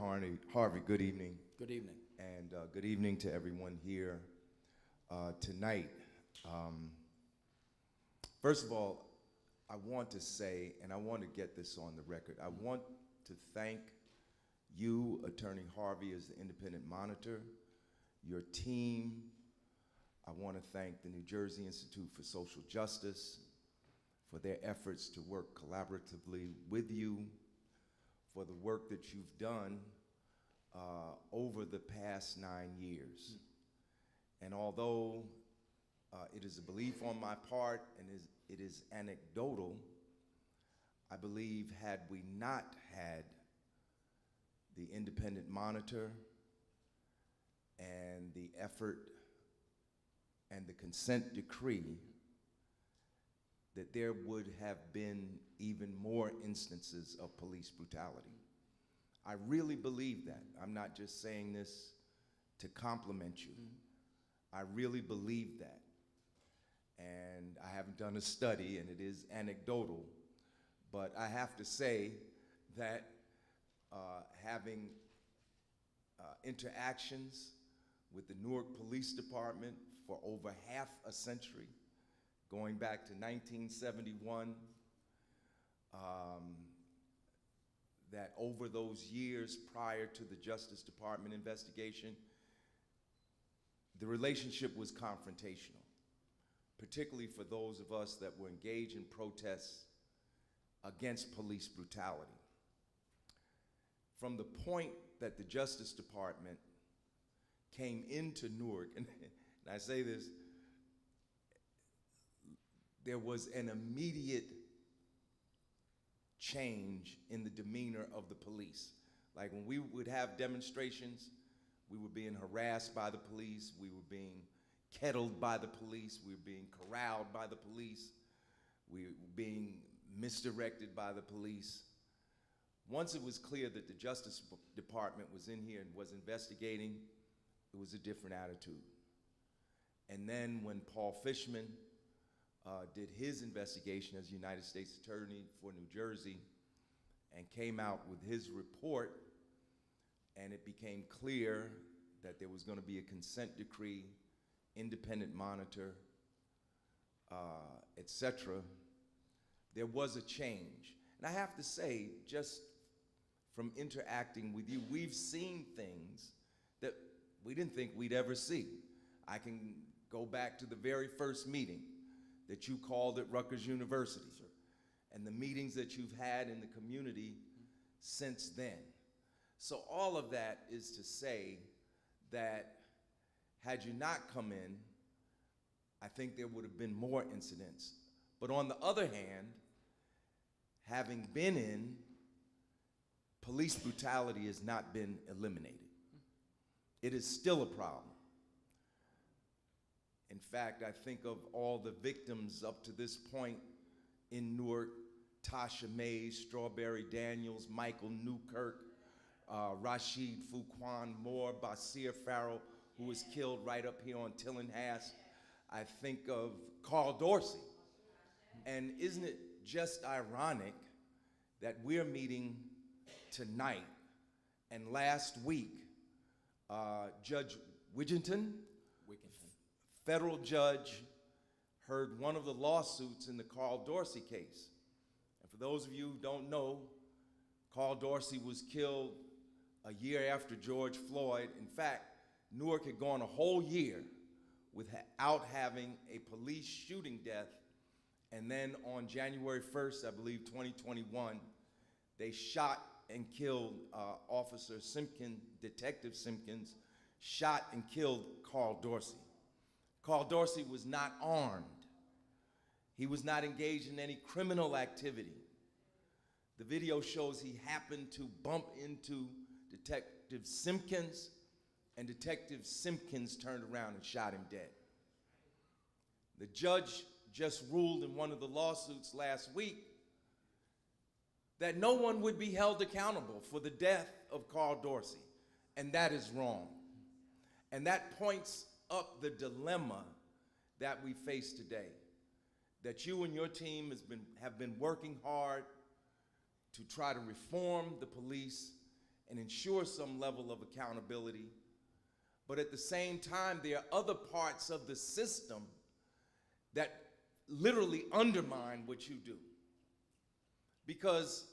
Harvey, good evening. Good evening. And good evening to everyone here tonight. First of all, I want to say, and I want to get this on the record, I want to thank you, Attorney Harvey, as the independent monitor, your team. I want to thank the New Jersey Institute for Social Justice for their efforts to work collaboratively with you, for the work that you've done over the past 9 years. And although it is a belief on my part and it is anecdotal, I believe had we not had the independent monitor and the effort and the consent decree, that there would have been even more instances of police brutality. I really believe that. I'm not just saying this to compliment you. I really believe that. And I haven't done a study, and it is anecdotal, but I have to say that having interactions with the Newark Police Department for over half a century, going back to 1971, that over those years prior to the Justice Department investigation, the relationship was confrontational, particularly for those of us that were engaged in protests against police brutality. From the point that the Justice Department came into Newark, and I say this, there was an immediate change in the demeanor of the police. Like when we would have demonstrations, we were being harassed by the police, we were being kettled by the police, we were being corralled by the police, we were being misdirected by the police. Once it was clear that the Justice Department was in here and was investigating, it was a different attitude. And then when Paul Fishman did his investigation as United States Attorney for New Jersey and came out with his report, and it became clear that there was going to be a consent decree, independent monitor, etc. There was a change. And I have to say, just from interacting with you, we've seen things that we didn't think we'd ever see. I can go back to the very first meeting that you called at Rutgers University, and the meetings that you've had in the community since then. So all of that is to say that had you not come in, I think there would have been more incidents. But on the other hand, having been in, police brutality has not been eliminated. It is still a problem. In fact, I think of all the victims up to this point in Newark: Tasha Mays, Strawberry Daniels, Michael Newkirk, Rashid Fuquan Moore, Basir Farrell, who was killed right up here on Tillinghast. I think of Carl Dorsey. And isn't it just ironic that we're meeting tonight, and last week, Judge Widgeon, federal judge, heard one of the lawsuits in the Carl Dorsey case. And for those of you who don't know, Carl Dorsey was killed a year after George Floyd. In fact, Newark had gone a whole year without having a police shooting death. And then on January 1st, I believe, 2021, they shot and killed Officer Simpkins, Detective Simpkins, shot and killed Carl Dorsey. Carl Dorsey was not armed. He was not engaged in any criminal activity. The video shows he happened to bump into Detective Simpkins, and Detective Simpkins turned around and shot him dead. The judge just ruled in one of the lawsuits last week that no one would be held accountable for the death of Carl Dorsey, and that is wrong. And that points up the dilemma that we face today, that you and your team have been working hard to try to reform the police and ensure some level of accountability. But at the same time, there are other parts of the system that literally undermine what you do. Because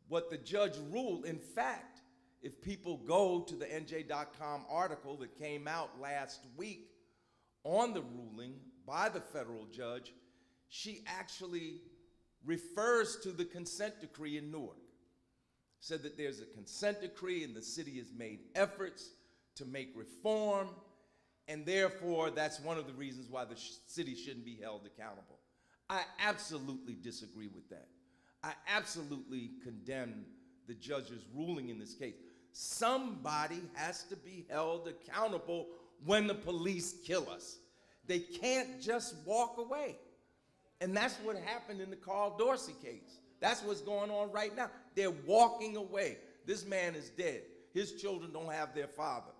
what the judge ruled, in fact, if people go to the NJ.com article that came out last week on the ruling by the federal judge, she actually refers to the consent decree in Newark. Said that there's a consent decree and the city has made efforts to make reform, and therefore that's one of the reasons why the city shouldn't be held accountable. I absolutely disagree with that. I absolutely condemn the judge's ruling in this case. Somebody has to be held accountable when the police kill us. They can't just walk away. And that's what happened in the Carl Dorsey case. That's what's going on right now. They're walking away. This man is dead. His children don't have their father.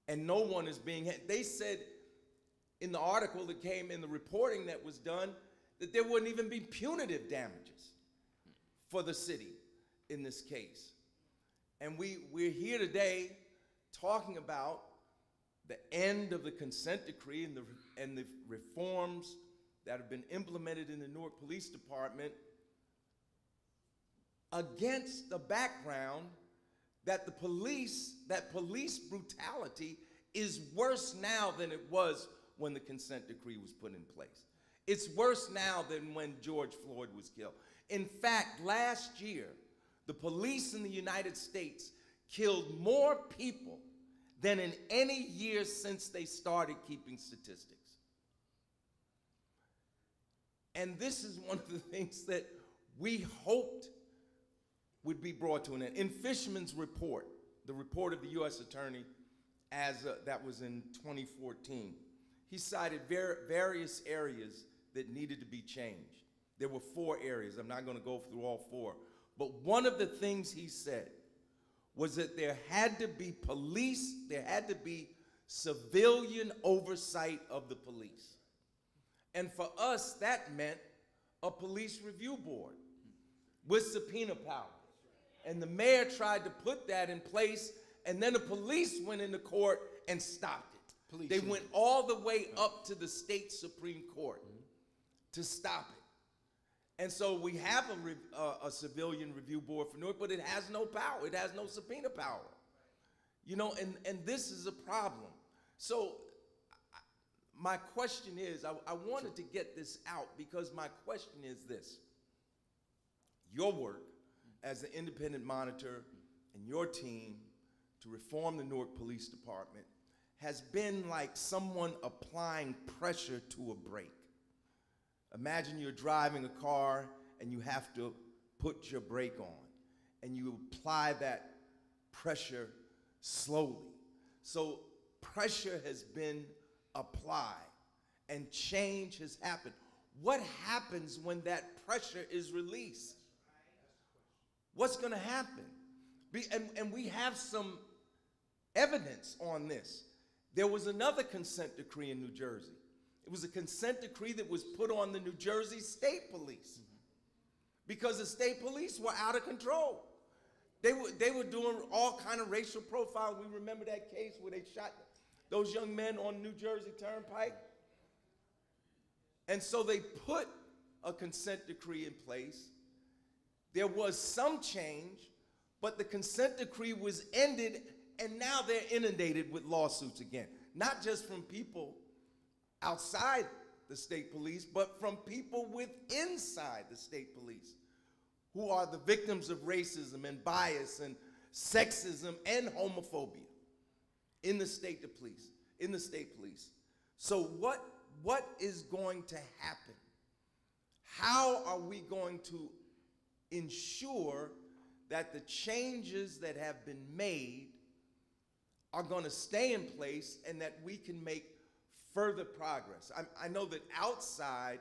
And no one is being, they said in the article that came in the reporting that was done that there wouldn't even be punitive damages for the city in this case. And we're here today talking about the end of the consent decree and the reforms that have been implemented in the Newark Police Department against the background that police brutality is worse now than it was when the consent decree was put in place. It's worse now than when George Floyd was killed. In fact, last year, the police in the United States killed more people than in any year since they started keeping statistics. And this is one of the things that we hoped would be brought to an end. In Fishman's report, the report of the U.S. Attorney that was in 2014, he cited various areas that needed to be changed. There were 4 areas. I'm not going to go through all 4. But one of the things he said was that there had to be civilian oversight of the police. And for us, that meant a police review board with subpoena power. And the mayor tried to put that in place, and then the police went into court and stopped it. They went all the way up to the state Supreme Court to stop it. And so we have a civilian review board for Newark, but it has no power. It has no subpoena power. You know, and this is a problem. So my question is, I wanted to get this out because my question is this. Your work as the independent monitor and your team to reform the Newark Police Department has been like someone applying pressure to a brake. Imagine you're driving a car and you have to put your brake on, and you apply that pressure slowly. So pressure has been applied and change has happened. What happens when that pressure is released? What's going to happen? And we have some evidence on this. There was another consent decree in New Jersey. It was a consent decree that was put on the New Jersey State Police because the state police were out of control. They were doing all kind of racial profiling. We remember that case where they shot those young men on New Jersey Turnpike. And so they put a consent decree in place. There was some change, but the consent decree was ended, and now they're inundated with lawsuits again. Not just from people outside the state police, but from people inside the state police who are the victims of racism and bias and sexism and homophobia in the state police. So what is going to happen? How are we going to ensure that the changes that have been made are going to stay in place and that we can make further progress? I know that outside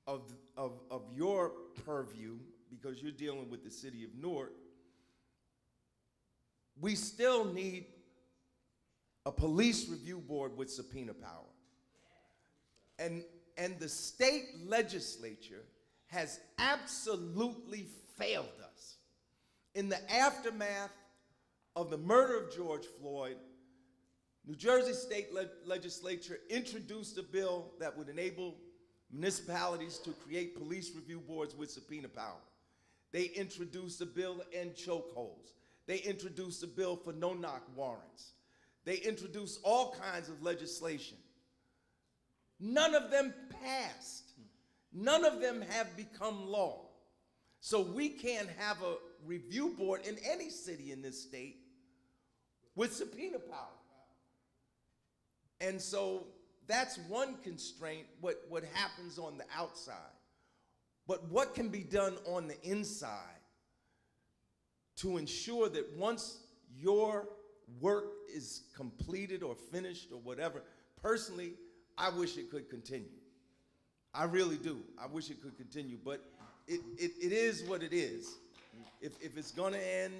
of your purview, because you're dealing with the city of Newark, we still need a police review board with subpoena power. And the state legislature has absolutely failed us. In the aftermath of the murder of George Floyd, New Jersey State Legislature introduced a bill that would enable municipalities to create police review boards with subpoena power. They introduced a bill to end chokeholds. They introduced a bill for no-knock warrants. They introduced all kinds of legislation. None of them passed. None of them have become law. So we can't have a review board in any city in this state with subpoena power. And so that's one constraint, what happens on the outside. But what can be done on the inside to ensure that once your work is completed or finished or whatever, personally, I wish it could continue. I really do. I wish it could continue, but it is what it is. If it's gonna end,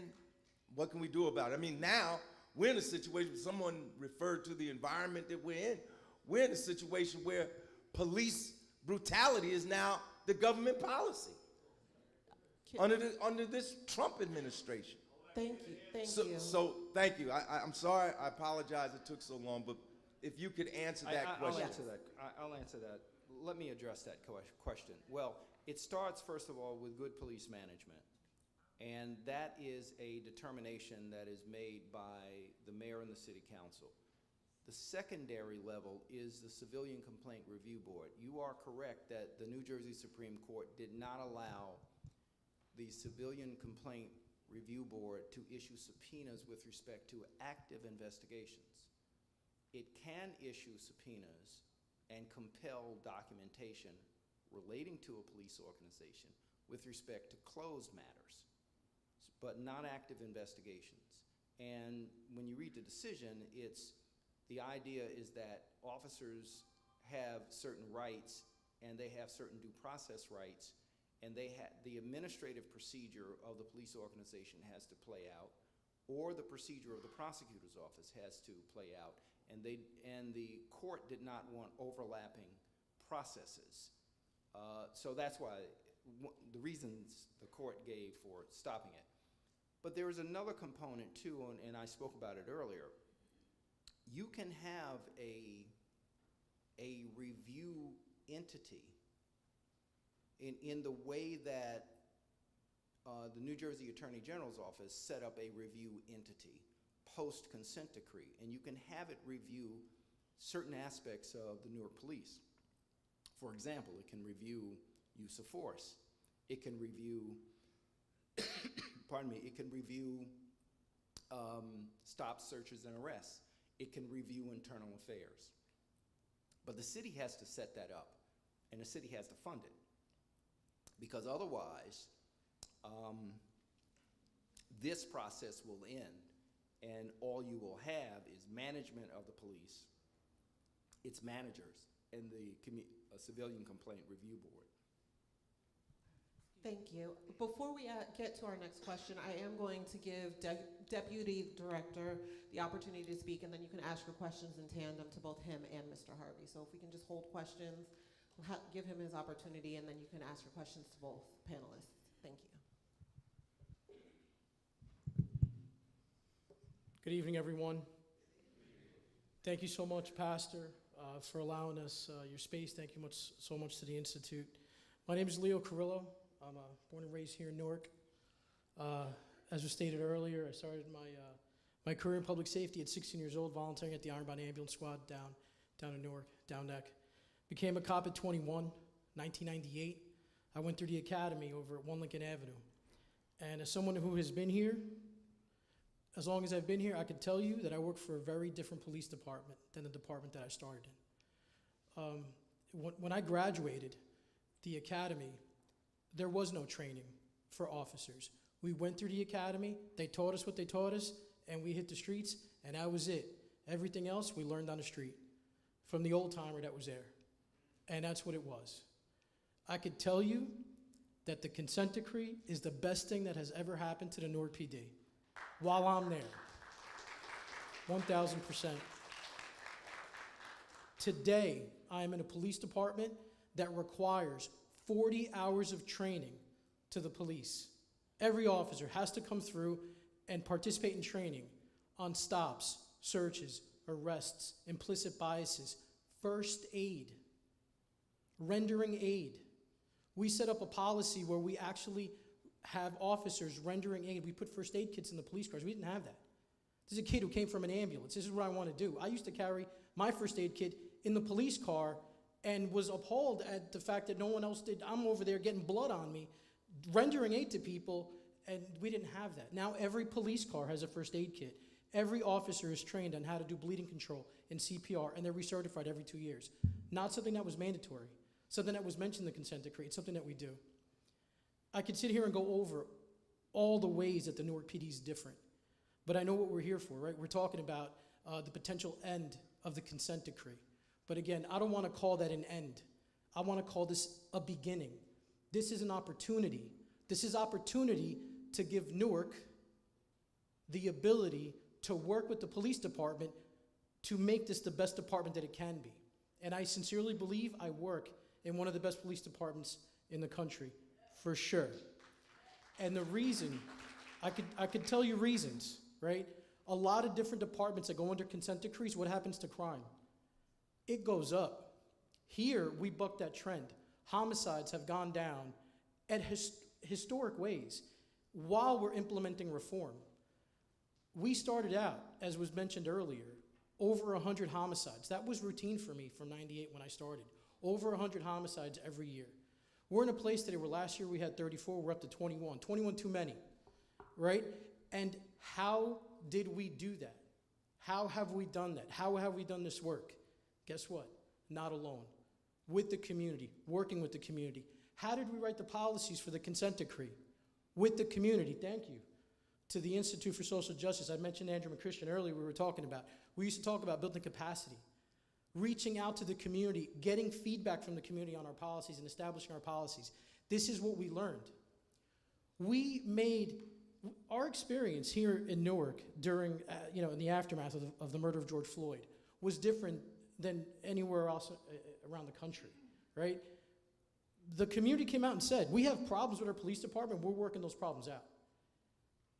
what can we do about it? I mean, now we're in a situation, someone referred to the environment that we're in. We're in a situation where police brutality is now the government policy under this Trump administration. Thank you, thank you. So thank you. I'm sorry, I apologize it took so long, but if you could answer that question. I'll answer that. Let me address that question. Well, it starts, first of all, with good police management. And that is a determination that is made by the mayor and the city council. The secondary level is the Civilian Complaint Review Board. You are correct that the New Jersey Supreme Court did not allow the Civilian Complaint Review Board to issue subpoenas with respect to active investigations. It can issue subpoenas and compel documentation relating to a police organization with respect to closed matters, but not active investigations. And when you read the decision, the idea is that officers have certain rights and they have certain due process rights, and the administrative procedure of the police organization has to play out, or the procedure of the prosecutor's office has to play out, and the court did not want overlapping processes. So that's why, the reasons the court gave for stopping it. But there is another component too, and I spoke about it earlier. You can have a review entity in the way that the New Jersey Attorney General's office set up a review entity post-consent decree, and you can have it review certain aspects of the Newark Police. For example, it can review use of force. It can review, pardon me, it can review stops, searches, and arrests. It can review internal affairs. But the city has to set that up, and the city has to fund it. Because otherwise, this process will end, and all you will have is management of the police, its managers, and the Civilian Complaint Review Board. Thank you. Before we get to our next question, I am going to give Deputy Director the opportunity to speak, and then you can ask your questions in tandem to both him and Mr. Harvey. So if we can just hold questions, we'll give him his opportunity, and then you can ask your questions to both panelists. Thank you. Good evening, everyone. Thank you so much, Pastor, for allowing us your space. Thank you so much to the Institute. My name is Leo Carrillo. I'm born and raised here in Newark. As was stated earlier, I started my career in public safety at 16 years old, volunteering at the Iron Bound Ambulance Squad down in Newark, down deck. Became a cop at 21, 1998. I went through the academy over at 1 Lincoln Avenue. And as someone who has been here, as long as I've been here, I can tell you that I work for a very different police department than the department that I started in. When I graduated the academy, there was no training for officers. We went through the academy, they taught us what they taught us, and we hit the streets, and that was it. Everything else we learned on the street from the old timer that was there. And that's what it was. I could tell you that the consent decree is the best thing that has ever happened to the Newark PD while I'm there. 1,000%. Today, I am in a police department that requires 40 hours of training to the police. Every officer has to come through and participate in training on stops, searches, arrests, implicit biases, first aid, rendering aid. We set up a policy where we actually have officers rendering aid. We put first aid kits in the police cars. We didn't have that. This is a kid who came from an ambulance. This is what I want to do. I used to carry my first aid kit in the police car and was appalled at the fact that no one else did. I'm over there getting blood on me, rendering aid to people, and we didn't have that. Now every police car has a first aid kit. Every officer is trained on how to do bleeding control and CPR, and they're recertified every 2 years. Not something that was mandatory, something that was mentioned in the consent decree. It's something that we do. I could sit here and go over all the ways that the Newark PD is different, but I know what we're here for, right? We're talking about the potential end of the consent decree. But again, I don't want to call that an end. I want to call this a beginning. This is an opportunity. This is opportunity to give Newark the ability to work with the police department to make this the best department that it can be. And I sincerely believe I work in one of the best police departments in the country, for sure. And the reason, I could tell you reasons, right? A lot of different departments that go under consent decrees, what happens to crime? It goes up. Here, we buck that trend. Homicides have gone down at historic ways while we're implementing reform. We started out, as was mentioned earlier, over 100 homicides. That was routine for me from 98 when I started. Over 100 homicides every year. We're in a place today where last year we had 34, we're up to 21. 21 too many, right? And how did we do that? How have we done that? How have we done this work? Guess what? Not alone. With the community, working with the community. How did we write the policies for the consent decree? With the community, thank you. To the Institute for Social Justice, I mentioned Andrew McChristian earlier, we were talking about. We used to talk about building capacity, reaching out to the community, getting feedback from the community on our policies and establishing our policies. This is what we learned. We made our experience here in Newark during, in the aftermath of the murder of George Floyd was different than anywhere else around the country. right? The community came out and said, we have problems with our police department, we're working those problems out.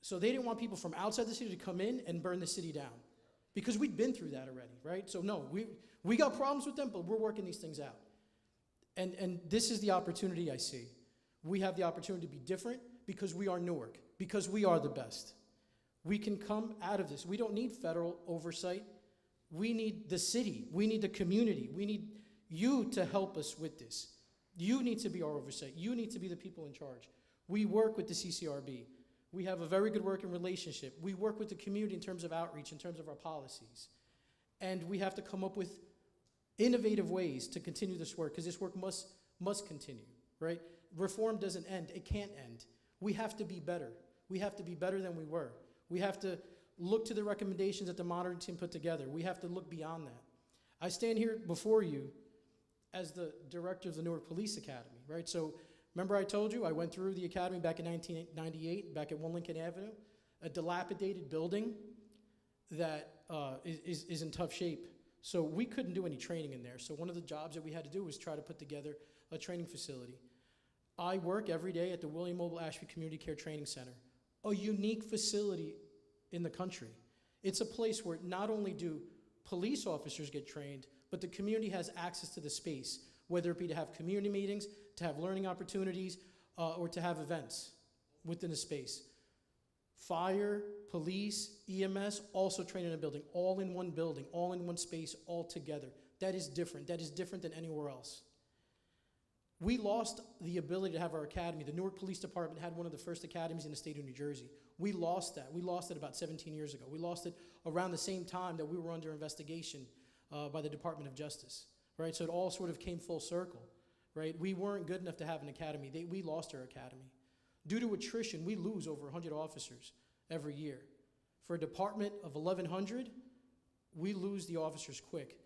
So they didn't want people from outside the city to come in and burn the city down, because we'd been through that already, right? So no, we got problems with them, but we're working these things out. And this is the opportunity I see. We have the opportunity to be different because we are Newark, because we are the best. We can come out of this. We don't need federal oversight. We need the city. We need the community. We need you to help us with this. You need to be our oversight. You need to be the people in charge. We work with the CCRB. We have a very good working relationship. We work with the community in terms of outreach, in terms of our policies. And we have to come up with innovative ways to continue this work, because this work must continue, right? Reform doesn't end. It can't end. We have to be better. We have to be better than we were. We have to look to the recommendations that the monitoring team put together. We have to look beyond that. I stand here before you as the director of the Newark Police Academy, right? So remember I told you I went through the academy back in 1998, back at 1 Lincoln Avenue, a dilapidated building that is in tough shape. So we couldn't do any training in there. So one of the jobs that we had to do was try to put together a training facility. I work every day at the William Mobile Ashby Community Care Training Center, a unique facility in the country. It's a place where not only do police officers get trained, but the community has access to the space, whether it be to have community meetings, to have learning opportunities, or to have events within the space. Fire, police, EMS, also trained in a building, all in one building, all in one space, all together. That is different. That is different than anywhere else. We lost the ability to have our academy. The Newark Police Department had one of the first academies in the state of New Jersey. We lost that. We lost it about 17 years ago. We lost it around the same time that we were under investigation by the Department of Justice, right? So it all sort of came full circle, right? We weren't good enough to have an academy. We lost our academy. Due to attrition, we lose over 100 officers every year. For a department of 1,100, we lose the officers quick.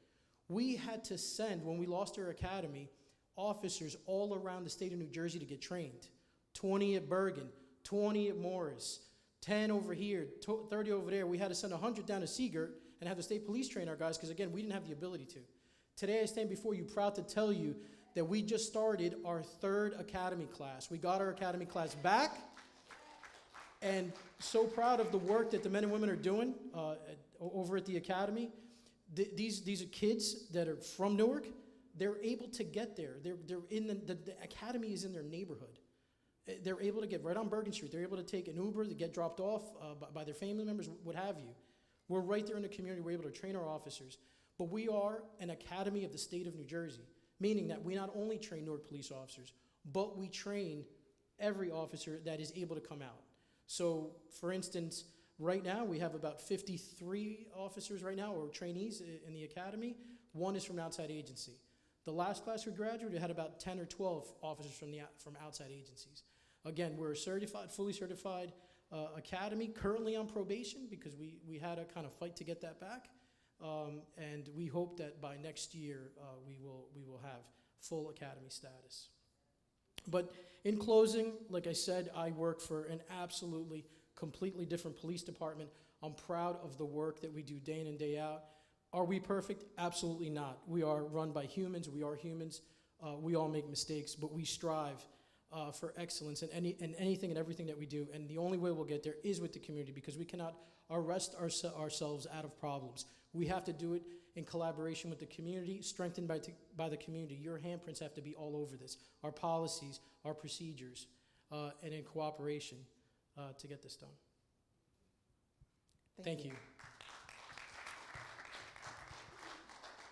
We had to send, when we lost our academy, officers all around the state of New Jersey to get trained. 20 at Bergen, 20 at Morris, 10 over here, 30 over there. We had to send 100 down to Seagirt and have the state police train our guys, because again, we didn't have the ability to. Today I stand before you proud to tell you that we just started our 3rd academy class. We got our academy class back, and so proud of the work that the men and women are doing over at the academy. These are kids that are from Newark. They're able to get there. They're in the academy is in their neighborhood. They're able to get right on Bergen Street. They're able to take an Uber to get dropped off by their family members, what have you. We're right there in the community. We're able to train our officers. But we are an academy of the state of New Jersey, meaning that we not only train Newark police officers, but we train every officer that is able to come out. So, for instance, right now we have about 53 officers right now, or trainees in the academy. One is from an outside agency. The last class we graduated had about 10 or 12 officers from outside agencies. Again, we're a certified, fully certified academy, currently on probation because we had to kind of fight to get that back. And we hope that by next year we will have full academy status. But in closing, like I said, I work for an absolutely, completely different police department. I'm proud of the work that we do day in and day out. Are we perfect? Absolutely not. We are run by humans. We are humans. We all make mistakes, but we strive for excellence in anything and everything that we do. And the only way we'll get there is with the community, because we cannot arrest ourselves out of problems. We have to do it in collaboration with the community, strengthened by the community. Your handprints have to be all over this. Our policies, our procedures, and in cooperation to get this done. Thank you.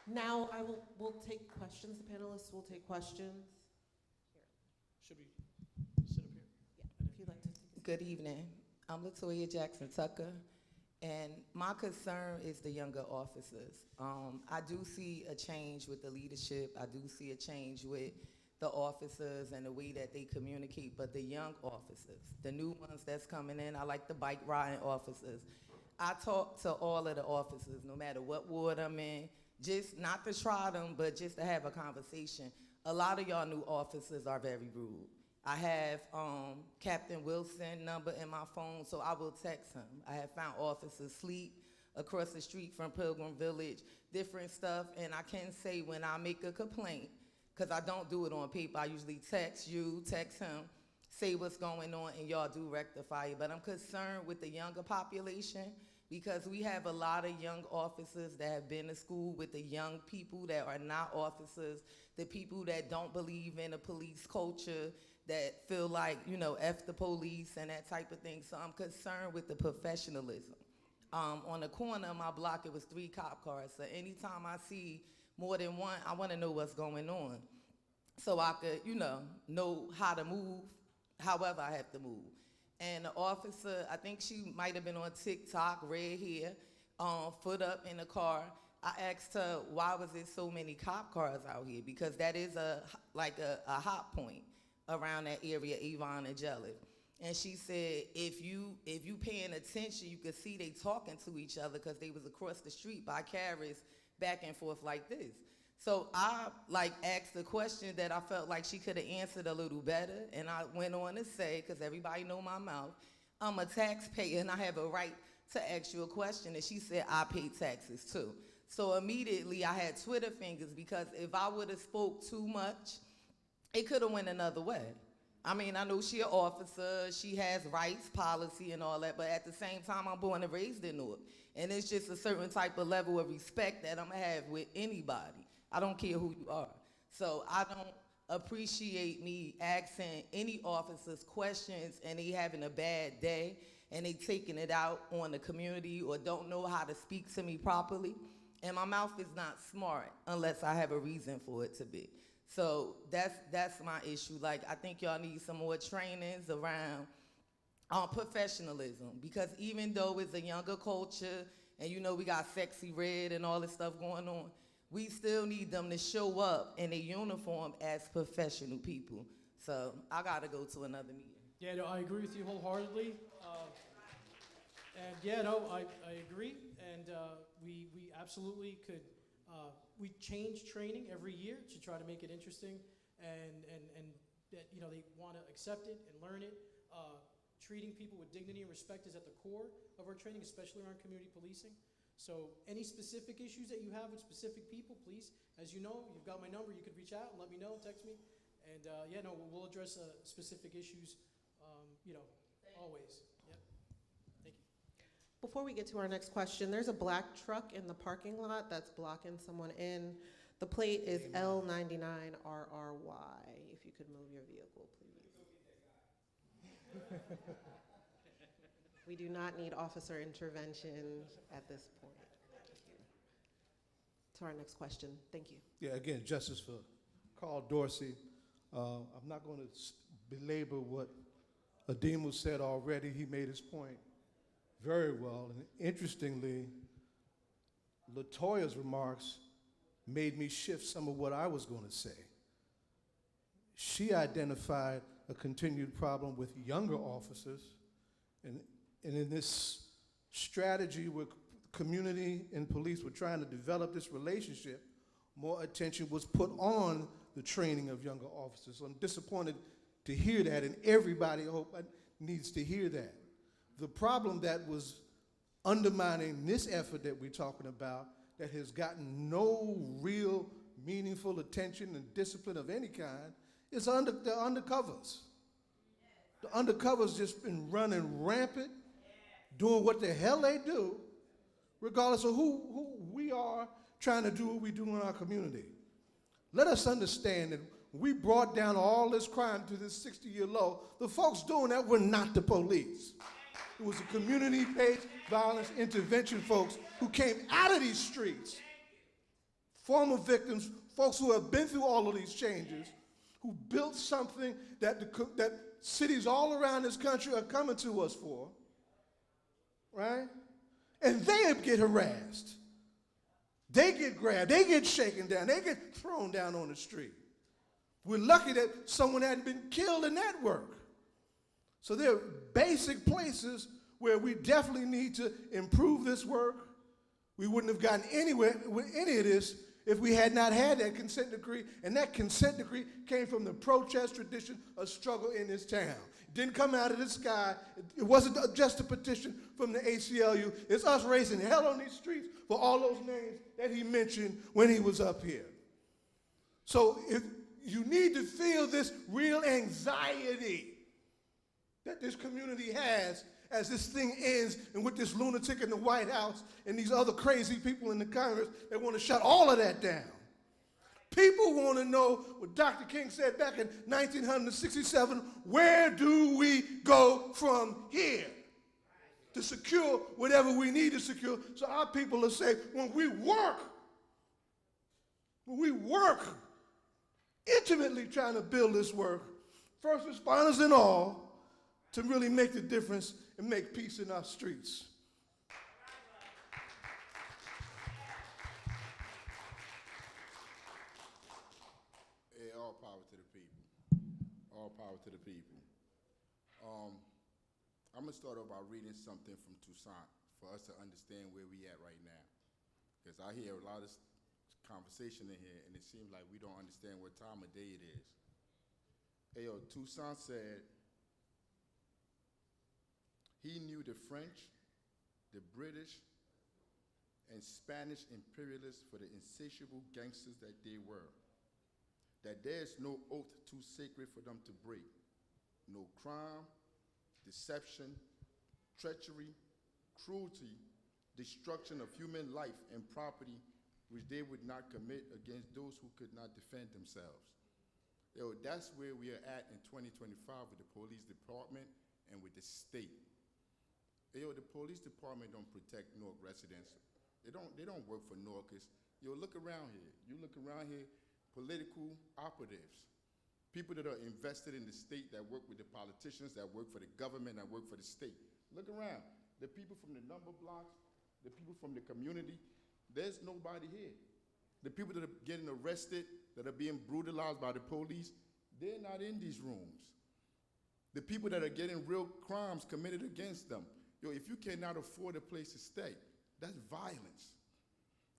Now we'll take questions. The panelists will take questions. Should we sit up here? Yeah, if you'd like to. Good evening. I'm Latoya Jackson Tucker, and my concern is the younger officers. I do see a change with the leadership. I do see a change with the officers and the way that they communicate, but the young officers, the new ones that's coming in, I like the bike riding officers. I talk to all of the officers, no matter what ward I'm in, just not to try them, but just to have a conversation. A lot of y'all new officers are very rude. I have Captain Wilson number in my phone, so I will text him. I have found officers sleep across the street from Pilgrim Village, different stuff, and I can say when I make a complaint, because I don't do it on paper. I usually text you, text him, say what's going on, and y'all do rectify it. But I'm concerned with the younger population because we have a lot of young officers that have been to school with the young people that are not officers, the people that don't believe in a police culture, that feel like, you know, F the police and that type of thing. So I'm concerned with the professionalism. On the corner of my block, it was 3 cop cars. So anytime I see more than one, I want to know what's going on so I could, you know how to move, however I have to move. And the officer, I think she might have been on TikTok, red hair, foot up in the car. I asked her, why was there so many cop cars out here? Because that is a hot point around that area, Avon and Jelly. And she said, if you paying attention, you could see they talking to each other because they was across the street by carriers back and forth like this. So I asked a question that I felt like she could have answered a little better, and I went on to say, because everybody know my mouth, I'm a taxpayer and I have a right to ask you a question. And she said, I pay taxes too. So immediately I had Twitter fingers, because if I would have spoke too much, it could have went another way. I mean, I know she an officer, she has rights, policy, and all that, but at the same time, I'm born and raised in Newark. And it's just a certain type of level of respect that I'm gonna have with anybody. I don't care who you are. So I don't appreciate me asking any officers questions and they having a bad day and they taking it out on the community or don't know how to speak to me properly. And my mouth is not smart unless I have a reason for it to be. So that's my issue. Like, I think y'all need some more trainings around professionalism, because even though it's a younger culture and you know we got Sexy Red and all this stuff going on, we still need them to show up in a uniform as professional people. So I gotta go to another meeting. Yeah, no, I agree with you wholeheartedly. And yeah, no, I agree. And we absolutely could, we change training every year to try to make it interesting and that, you know, they want to accept it and learn it. Treating people with dignity and respect is at the core of our training, especially around community policing. So any specific issues that you have with specific people, please, as you know, you've got my number, you could reach out and let me know, text me. And yeah, no, we'll address specific issues, you know, always. Yep. Thank you. Before we get to our next question, there's a black truck in the parking lot that's blocking someone in. The plate is L99RRY. If you could move your vehicle, please. We do not need officer intervention at this point. To our next question, thank you. Yeah, again, justice for Carl Dorsey. I'm not going to belabor what Ademo said already. He made his point very well. And interestingly, LaToya's remarks made me shift some of what I was going to say. She identified a continued problem with younger officers, and in this strategy where community and police were trying to develop this relationship, more attention was put on the training of younger officers. So I'm disappointed to hear that, and everybody, I hope, needs to hear that. The problem that was undermining this effort that we're talking about, that has gotten no real meaningful attention and discipline of any kind, is the undercovers. The undercovers just been running rampant, doing what the hell they do, regardless of who we are, trying to do what we do in our community. Let us understand that we brought down all this crime to this 60-year low. The folks doing that were not the police. It was the community-based violence intervention folks who came out of these streets, former victims, folks who have been through all of these changes, who built something that cities all around this country are coming to us for, right? And they get harassed. They get grabbed, they get shaken down, they get thrown down on the street. We're lucky that someone hadn't been killed in that work. So there are basic places where we definitely need to improve this work. We wouldn't have gotten anywhere with any of this if we had not had that consent decree, and that consent decree came from the protest tradition of struggle in this town. It didn't come out of the sky. It wasn't just a petition from the ACLU. It's us raising hell on these streets for all those names that he mentioned when he was up here. So you need to feel this real anxiety that this community has as this thing ends, and with this lunatic in the White House and these other crazy people in the Congress that want to shut all of that down. People want to know what Dr. King said back in 1967, where do we go from here to secure whatever we need to secure? So our people will say, when we work intimately trying to build this work, first responders and all, to really make the difference and make peace in our streets. Hey, all power to the people. All power to the people. I'm going to start off by reading something from Toussaint for us to understand where we at right now. Because I hear a lot of conversation in here, and it seems like we don't understand what time of day it is. Hey, yo, Toussaint said, he knew the French, the British, and Spanish imperialists for the insatiable gangsters that they were. That there is no oath too sacred for them to break. No crime, deception, treachery, cruelty, destruction of human life and property which they would not commit against those who could not defend themselves. Yo, that's where we are at in 2025 with the police department and with the state. Yo, the police department don't protect Newark residents. They don't work for Newarkers. Yo, look around here. You look around here, political operatives, people that are invested in the state, that work with the politicians, that work for the government, that work for the state. Look around. The people from the number blocks, the people from the community, there's nobody here. The people that are getting arrested, that are being brutalized by the police, they're not in these rooms. The people that are getting real crimes committed against them, yo, if you cannot afford a place to stay, that's violence.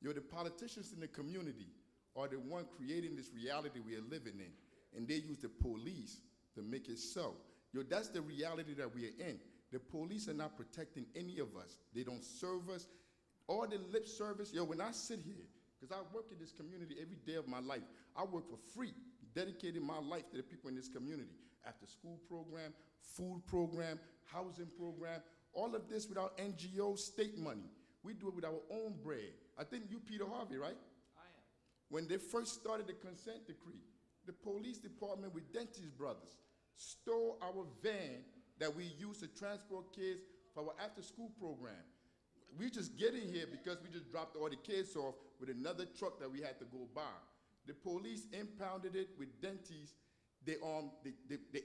Yo, the politicians in the community are the one creating this reality we are living in, and they use the police to make it so. Yo, that's the reality that we are in. The police are not protecting any of us. They don't serve us. All the lip service, yo, when I sit here, because I work in this community every day of my life, I work for free, dedicating my life to the people in this community. After school program, food program, housing program, all of this without NGO state money. We do it with our own bread. I think you, Peter Harvey, right? I am. When they first started the consent decree, the police department with Dentist Brothers stole our van that we used to transport kids for our after-school program. We just get in here because we just dropped all the kids off with another truck that we had to go buy. The police impounded it with Dentist. They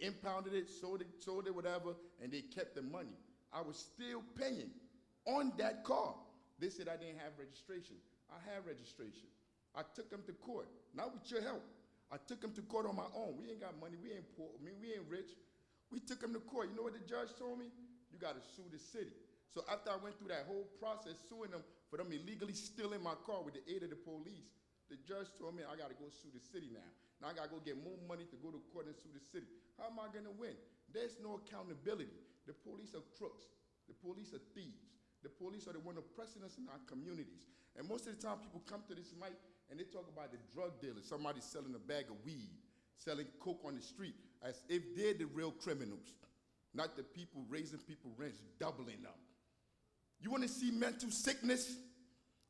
impounded it, sold it, whatever, and they kept the money. I was still paying on that car. They said I didn't have registration. I had registration. I took them to court, not with your help. I took them to court on my own. We ain't got money. We ain't poor. I mean, we ain't rich. We took them to court. You know what the judge told me? You got to sue the city. So after I went through that whole process, suing them for them illegally stealing my car with the aid of the police, the judge told me I got to go sue the city now. Now I got to go get more money to go to court and sue the city. How am I going to win? There's no accountability. The police are crooks. The police are thieves. The police are the one oppressing us in our communities. And most of the time people come to this mic and they talk about the drug dealers, somebody selling a bag of weed, selling coke on the street, as if they're the real criminals, not the people raising people rents, doubling them. You want to see mental sickness?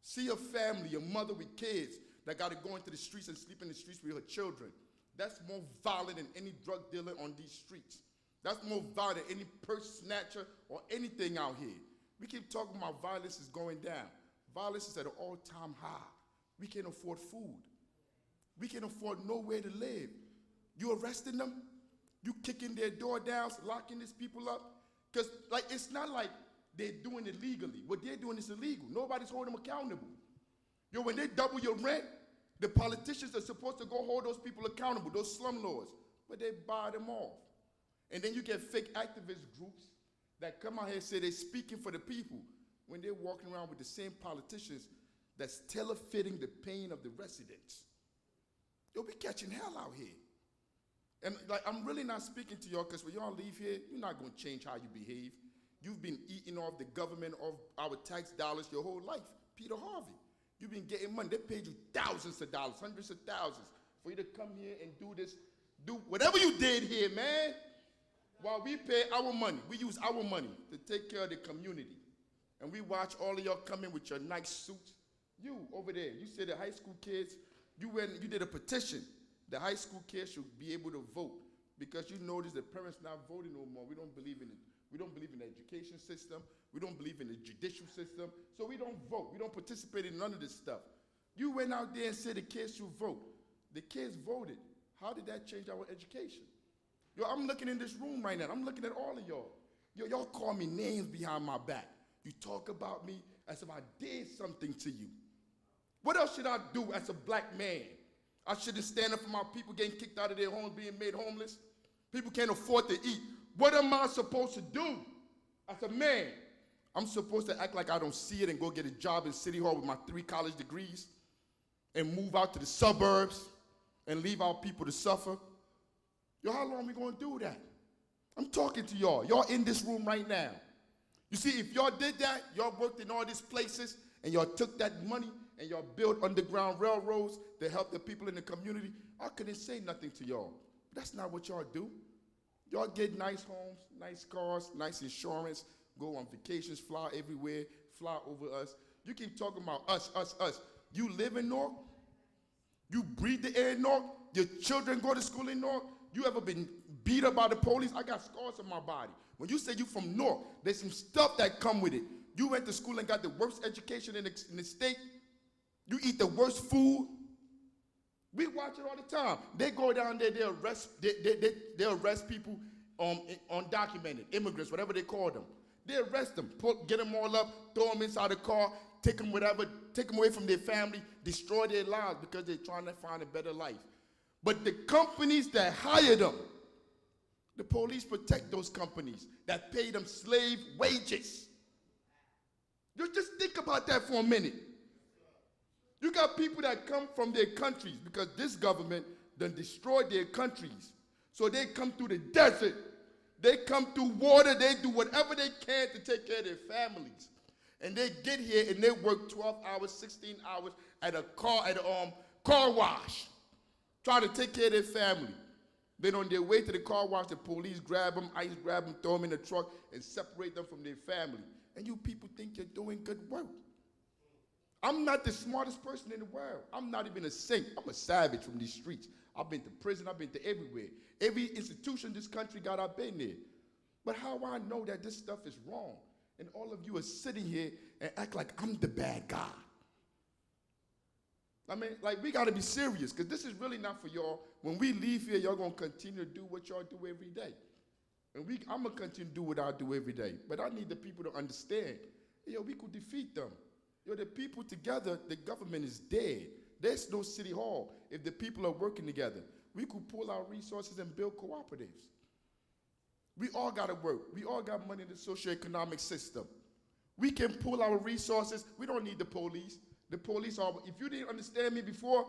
See a family, a mother with kids that got to go into the streets and sleep in the streets with her children. That's more violent than any drug dealer on these streets. That's more violent than any purse snatcher or anything out here. We keep talking about violence is going down. Violence is at an all-time high. We can't afford food. We can't afford nowhere to live. You arresting them? You kicking their door down, locking these people up? Because it's not like they're doing it legally. What they're doing is illegal. Nobody's holding them accountable. Yo, when they double your rent, the politicians are supposed to go hold those people accountable, those slumlords, but they buy them off. And then you get fake activist groups that come out here and say they're speaking for the people when they're walking around with the same politicians that's tailor-fitting the pain of the residents. You'll be catching hell out here. And I'm really not speaking to y'all because when y'all leave here, you're not going to change how you behave. You've been eating off the government, of our tax dollars your whole life. Peter Harvey, you've been getting money. They paid you thousands of dollars, hundreds of thousands for you to come here and do this, do whatever you did here, man. While we pay our money, we use our money to take care of the community. And we watch all of y'all come in with your nice suits. You over there, you said the high school kids, you did a petition. The high school kids should be able to vote because you notice the parents not voting no more. We don't believe in it. We don't believe in the education system. We don't believe in the judicial system. So we don't vote. We don't participate in none of this stuff. You went out there and said the kids should vote. The kids voted. How did that change our education? Yo, I'm looking in this room right now. I'm looking at all of y'all. Yo, y'all call me names behind my back. You talk about me as if I did something to you. What else should I do as a black man? I shouldn't stand up for my people getting kicked out of their homes, being made homeless. People can't afford to eat. What am I supposed to do as a man? I'm supposed to act like I don't see it and go get a job in City Hall with my 3 college degrees and move out to the suburbs and leave our people to suffer? Yo, how long are we going to do that? I'm talking to y'all. Y'all in this room right now. You see, if y'all did that, y'all worked in all these places, and y'all took that money and y'all built underground railroads to help the people in the community, I couldn't say nothing to y'all. That's not what y'all do. Y'all get nice homes, nice cars, nice insurance, go on vacations, fly everywhere, fly over us. You keep talking about us, us, us. You live in Newark? You breathe the air in Newark? Your children go to school in Newark? You ever been beat up by the police? I got scars on my body. When you say you from Newark, there's some stuff that come with it. You went to school and got the worst education in the state. You eat the worst food. We watch it all the time. They go down there, they arrest people undocumented, immigrants, whatever they call them. They arrest them, get them all up, throw them inside the car, take them away from their family, destroy their lives because they're trying to find a better life. But the companies that hire them, the police protect those companies that pay them slave wages. You just think about that for a minute. You got people that come from their countries because this government done destroyed their countries. So they come through the desert, they come through water, they do whatever they can to take care of their families. And they get here and they work 12 hours, 16 hours at a car wash, trying to take care of their family. Then on their way to the car wash, the police grab them, ICE grab them, throw them in the truck, and separate them from their family. And you people think you're doing good work. I'm not the smartest person in the world. I'm not even a saint. I'm a savage from these streets. I've been to prison. I've been to everywhere. Every institution this country got, I've been there. But how I know that this stuff is wrong? And all of you are sitting here and act like I'm the bad guy. I mean, like, we got to be serious, because this is really not for y'all. When we leave here, y'all going to continue to do what y'all do every day. And I'm going to continue to do what I do every day. But I need the people to understand, yo, we could defeat them. Yo, the people together, the government is dead. There's no city hall if the people are working together. We could pull our resources and build cooperatives. We all got to work. We all got money in the socioeconomic system. We can pull our resources. We don't need the police. The police are, if you didn't understand me before,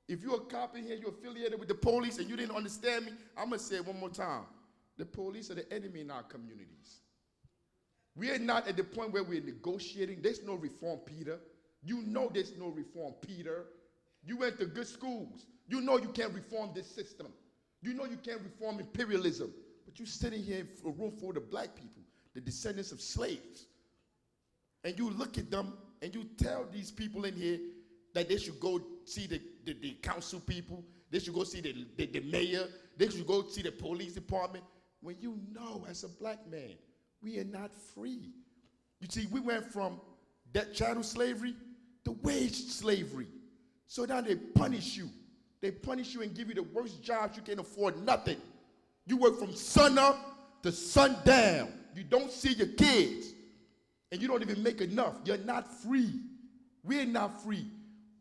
if you're a cop in here, you're affiliated with the police, and you didn't understand me, I'm going to say it one more time. The police are the enemy in our communities. We are not at the point where we're negotiating. There's no reform, Peter. You know there's no reform, Peter. You went to good schools. You know you can't reform this system. You know you can't reform imperialism. But you're sitting here in a room full of black people, the descendants of slaves. And you look at them and you tell these people in here that they should go see the council people, they should go see the mayor, they should go see the police department, when you know as a black man, we are not free. You see, we went from that chattel slavery to wage slavery. So now they punish you. They punish you and give you the worst jobs. You can't afford nothing. You work from sun up to sundown. You don't see your kids. And you don't even make enough. You're not free. We're not free.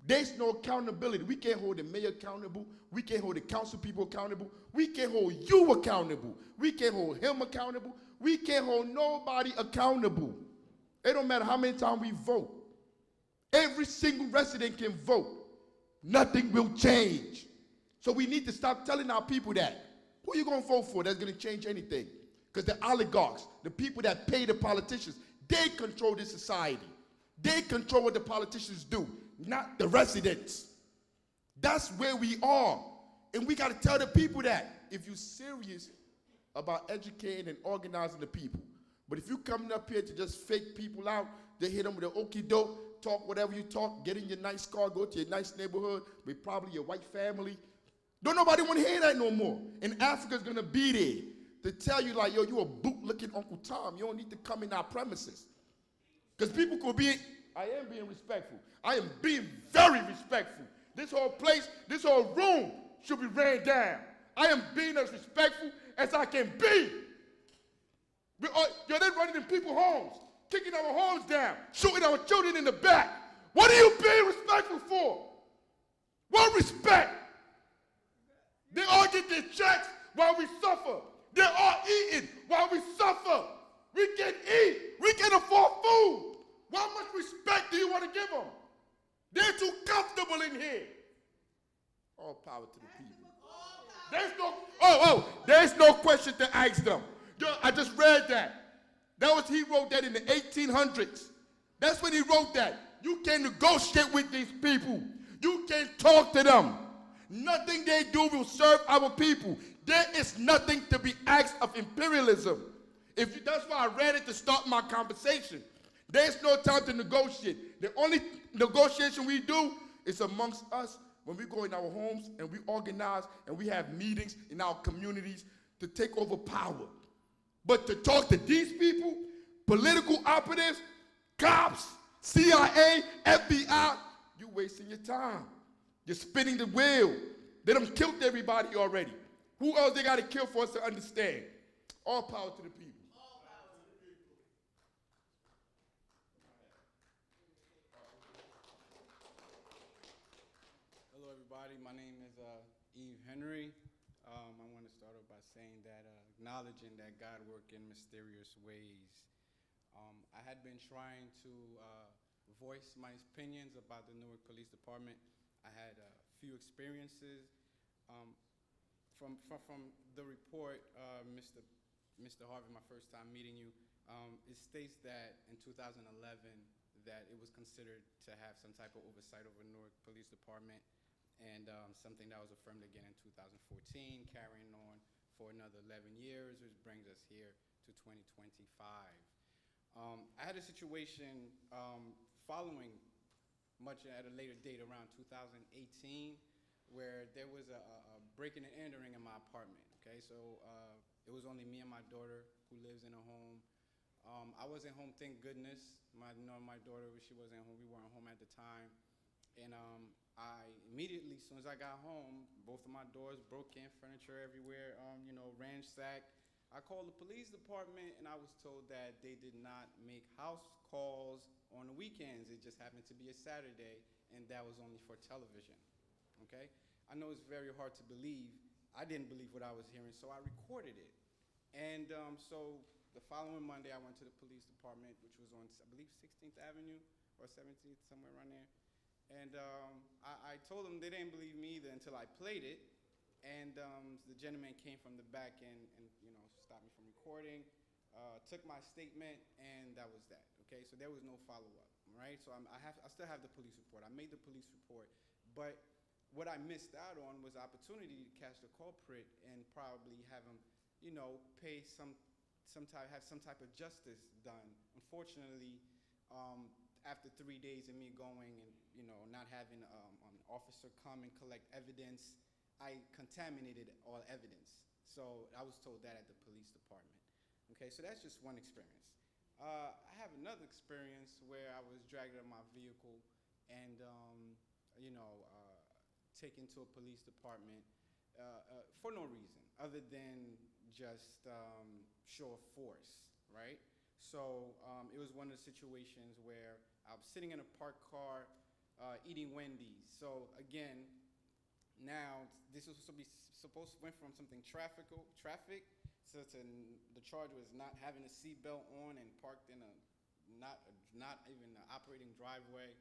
There's no accountability. We can't hold the mayor accountable. We can't hold the council people accountable. We can't hold you accountable. We can't hold him accountable. We can't hold nobody accountable. It don't matter how many times we vote. Every single resident can vote. Nothing will change. So we need to stop telling our people that. Who are you going to vote for that's going to change anything? Because the oligarchs, the people that pay the politicians, they control this society. They control what the politicians do, not the residents. That's where we are. And we got to tell the people that if you're serious about educating and organizing the people. But if you coming up here to just fake people out, they hit them with an okie doke, talk whatever you talk, get in your nice car, go to your nice neighborhood with probably your white family. Don't nobody want to hear that no more. And Africa's going to be there to tell you like, yo, you a boot-looking Uncle Tom. You don't need to come in our premises. Because people could be, I am being respectful. I am being very respectful. This whole place, this whole room should be ran down. I am being as respectful as I can be. They're running in people's homes, kicking our homes down, shooting our children in the back. What are you being respectful for? What respect? They all get their checks while we suffer. They're all eating while we suffer. We can eat. We can afford food. How much respect do you want to give them? They're too comfortable in here. All power to the people. There's no question to ask them. Yo, I just read that. He wrote that in the 1800s. That's when he wrote that. You can't negotiate with these people. You can't talk to them. Nothing they do will serve our people. There is nothing to be asked of imperialism. That's why I read it to start my conversation. There's no time to negotiate. The only negotiation we do is amongst us when we go in our homes and we organize and we have meetings in our communities to take over power. But to talk to these people, political operatives, cops, CIA, FBI, you're wasting your time. You're spinning the wheel. They done killed everybody already. Who else they got to kill for us to understand? All power to the people. Hello, everybody. My name is Eve Henry. I want to start off by saying that acknowledging that God works in mysterious ways. I had been trying to voice my opinions about the Newark Police Department. I had a few experiences. From the report, Mr. Harvey, my first time meeting you, it states that in 2011 that it was considered to have some type of oversight over Newark Police Department, and something that was affirmed again in 2014, carrying on for another 11 years, which brings us here to 2025. I had a situation following much at a later date, around 2018, where there was a breaking and entering in my apartment, okay? So it was only me and my daughter who lives in a home. I wasn't home, thank goodness. My daughter, she wasn't home. We weren't home at the time. And I immediately, as soon as I got home, both of my doors broke in, furniture everywhere, ransacked. I called the police department, and I was told that they did not make house calls on the weekends. It just happened to be a Saturday, and that was only for television, okay? I know it's very hard to believe. I didn't believe what I was hearing, so I recorded it. And so the following Monday, I went to the police department, which was on, I believe, 16th Avenue or 17th, somewhere around there. And I told them they didn't believe me either until I played it. And the gentleman came from the back and stopped me from recording, took my statement, and that was that, okay? So there was no follow-up, right? So I still have the police report. I made the police report, but what I missed out on was the opportunity to catch the culprit and probably have him, have some type of justice done. Unfortunately, after 3 days of me going and not having an officer come and collect evidence, I contaminated all evidence. So I was told that at the police department. Okay, so that's just one experience. I have another experience where I was dragged out of my vehicle and taken to a police department for no reason other than just show of force, right? So it was one of the situations where I was sitting in a parked car eating Wendy's. So again, now this was went from something traffic, so the charge was not having a seatbelt on and parked in a not even an operating driveway,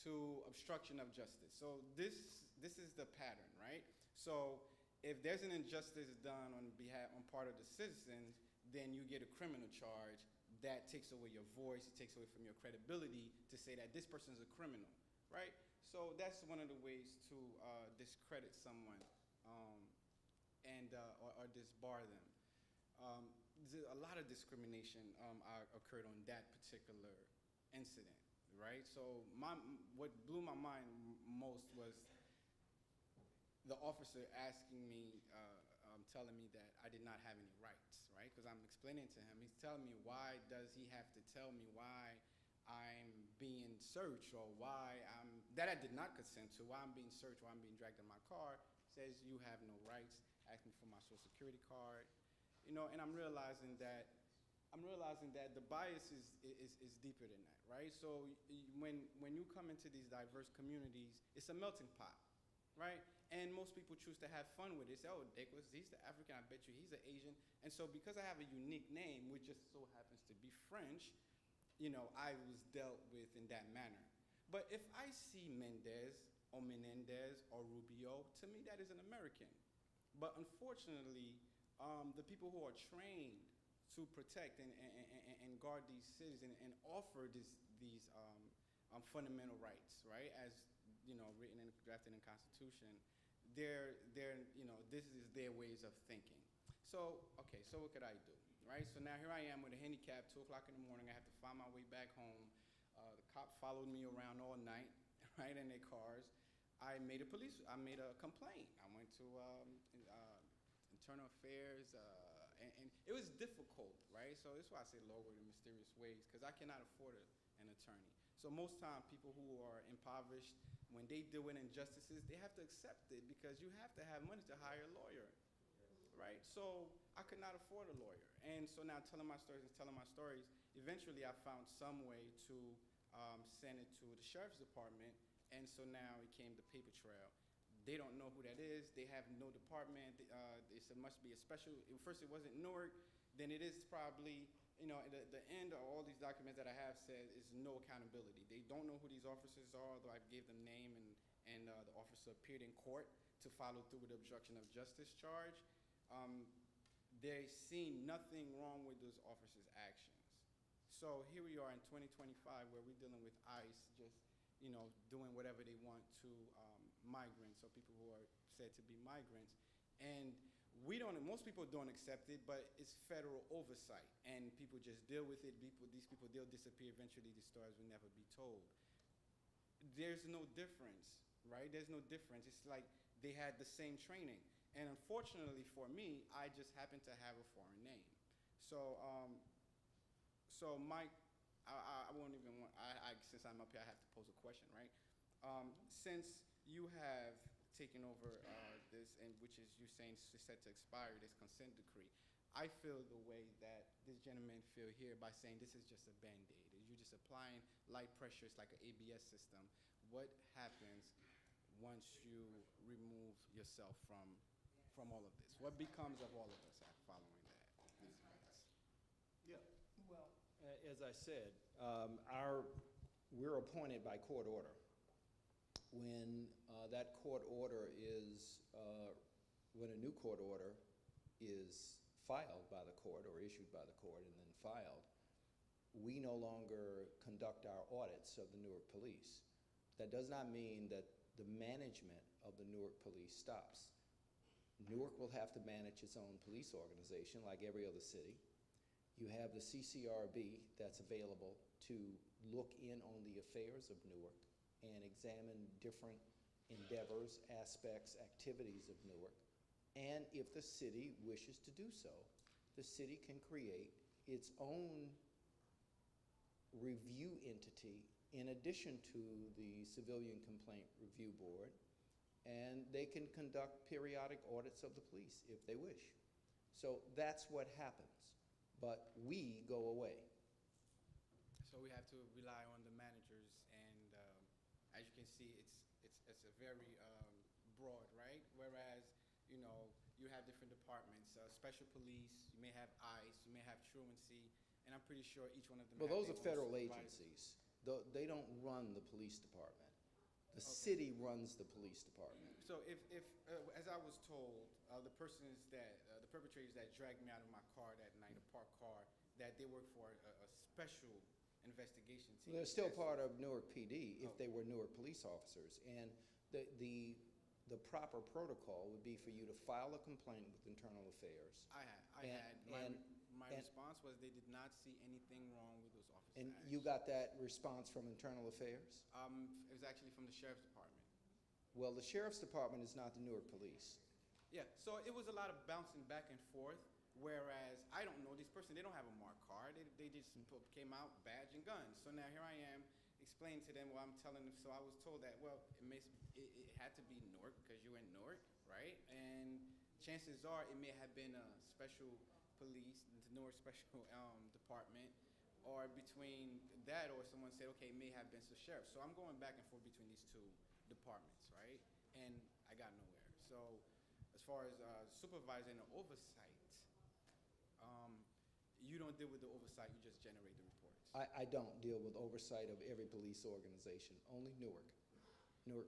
to obstruction of justice. So this is the pattern, right? So if there's an injustice done on part of the citizens, then you get a criminal charge. That takes away your voice, it takes away from your credibility to say that this person is a criminal, right? So that's one of the ways to discredit someone or disbar them. A lot of discrimination occurred on that particular incident, right? So what blew my mind most was the officer asking me, telling me that I did not have any rights, right? Because I'm explaining to him, he's telling me, why does he have to tell me why I'm being searched, or that I did not consent to, why I'm being searched, why I'm being dragged in my car. Says you have no rights, asked me for my social security card, and I'm realizing that the bias is deeper than that, right? So when you come into these diverse communities, it's a melting pot, right? And most people choose to have fun with it. Say, oh, he's the African, I bet you he's an Asian. And so because I have a unique name, which just so happens to be French, I was dealt with in that manner. But if I see Mendez or Menendez or Rubio, to me that is an American. But unfortunately, the people who are trained to protect and guard these cities and offer these fundamental rights, right, as written and drafted in the Constitution, this is their ways of thinking. So, okay, so what could I do, right? So now here I am with a handicap, 2 o'clock in the morning. I have to find my way back home. The cop followed me around all night, right, in their cars. I made a complaint. I went to Internal Affairs, and it was difficult, right? So that's why I say Lord with the mysterious ways, because I cannot afford an attorney. So most time, people who are impoverished, when they deal with injustices, they have to accept it because you have to have money to hire a lawyer, right? So I could not afford a lawyer. And so now telling my stories, eventually I found some way to send it to the sheriff's department, and so now it came the paper trail. They don't know who that is. They have no department. They said must be a special. First, it wasn't Newark. Then it is probably, the end of all these documents that I have said is no accountability. They don't know who these officers are, although I gave them name, and the officer appeared in court to follow through with the obstruction of justice charge. They see nothing wrong with those officers' actions. So here we are in 2025, where we're dealing with ICE just, doing whatever they want to migrants, or people who are said to be migrants. And most people don't accept it, but it's federal oversight, and people just deal with it. These people, they'll disappear. Eventually, these stories will never be told. There's no difference, right? There's no difference. It's like they had the same training. And unfortunately for me, I just happen to have a foreign name. So, Mike, I won't even want, since I'm up here, I have to pose a question, right? Since you have taken over this, and which is you're saying is set to expire, this consent decree, I feel the way that this gentleman feel here by saying this is just a Band-Aid. You're just applying light pressure. It's like an ABS system. What happens once you remove yourself from all of this? What becomes of all of us following these events? Yeah, well, as I said, we're appointed by court order. When that court order is, when a new court order is filed by the court or issued by the court and then filed, we no longer conduct our audits of the Newark Police. That does not mean that the management of the Newark Police stops. Newark will have to manage its own police organization like every other city. You have the CCRB that's available to look in on the affairs of Newark and examine different endeavors, aspects, activities of Newark. And if the city wishes to do so, the city can create its own review entity in addition to the Civilian Complaint Review Board, and they can conduct periodic audits of the police if they wish. So that's what happens, but we go away. So we have to rely on the managers, and as you can see, it's a very broad, right? Whereas, you have different departments, special police, you may have ICE, you may have truancy, and I'm pretty sure each one of them. Well, those are their own federal supervisors. agencies. They don't run the police department. The city runs the police department. So if as I was told, the perpetrators that dragged me out of my car that night, a parked car, that they work for a special investigation team. They're still That's- part of Newark PD if Oh. they were Newark police officers. And the proper protocol would be for you to file a complaint with Internal Affairs. I And- had. My and- response was they did not see anything wrong with those officers' And actions. you got that response from Internal Affairs? It was actually from the sheriff's department. Well, the sheriff's department is not the Newark police. Yeah, so it was a lot of bouncing back and forth, whereas I don't know this person, they don't have a marked card, they just came out badge and guns. So now here I am explaining to them, well, I'm telling them, so I was told that, well, it had to be Newark because you're in Newark, right? And chances are it may have been a special police, the Newark Special Department, or between that or someone said, okay, it may have been the sheriff. So I'm going back and forth between these two departments, right? And I got nowhere. So as far as supervising or oversight, you don't deal with the oversight, you just generate the reports. I don't deal with oversight of every police organization, only Newark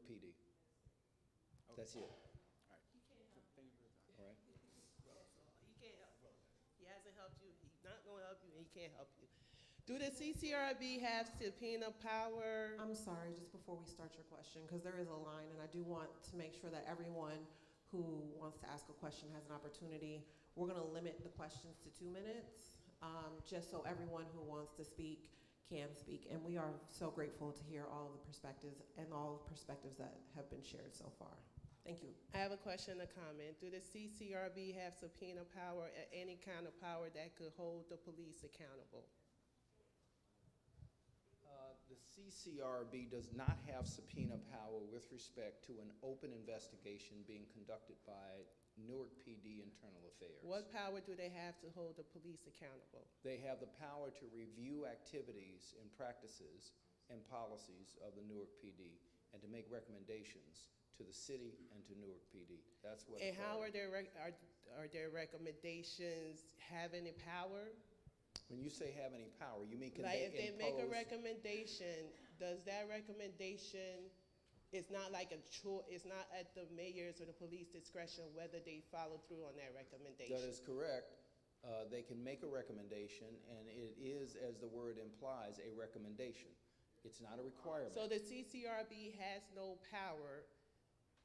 PD. That's it. All right. Thank you for your time. All right. He can't help you. He hasn't helped you. He's not going to help you, and he can't help you. Do the CCRB have subpoena power? I'm sorry, just before we start your question, because there is a line, and I do want to make sure that everyone who wants to ask a question has an opportunity. We're going to limit the questions to 2 minutes, just so everyone who wants to speak can speak. And we are so grateful to hear all the perspectives and all the perspectives that have been shared so far. Thank you. I have a question and a comment. Do the CCRB have subpoena power or any kind of power that could hold the police accountable? The CCRB does not have subpoena power with respect to an open investigation being conducted by Newark PD Internal Affairs. What power do they have to hold the police accountable? They have the power to review activities and practices and policies of the Newark PD and to make recommendations to the city and to Newark PD. That's what. And how are their recommendations have any power? When you say have any power, you mean can Like they if they make a impose- recommendation, does that recommendation, it's not like a choice, it's not at the mayor's or the police discretion whether they follow through on that recommendation? That is correct. They can make a recommendation, and it is, as the word implies, a recommendation. It's not a requirement. So the CCRB has no power,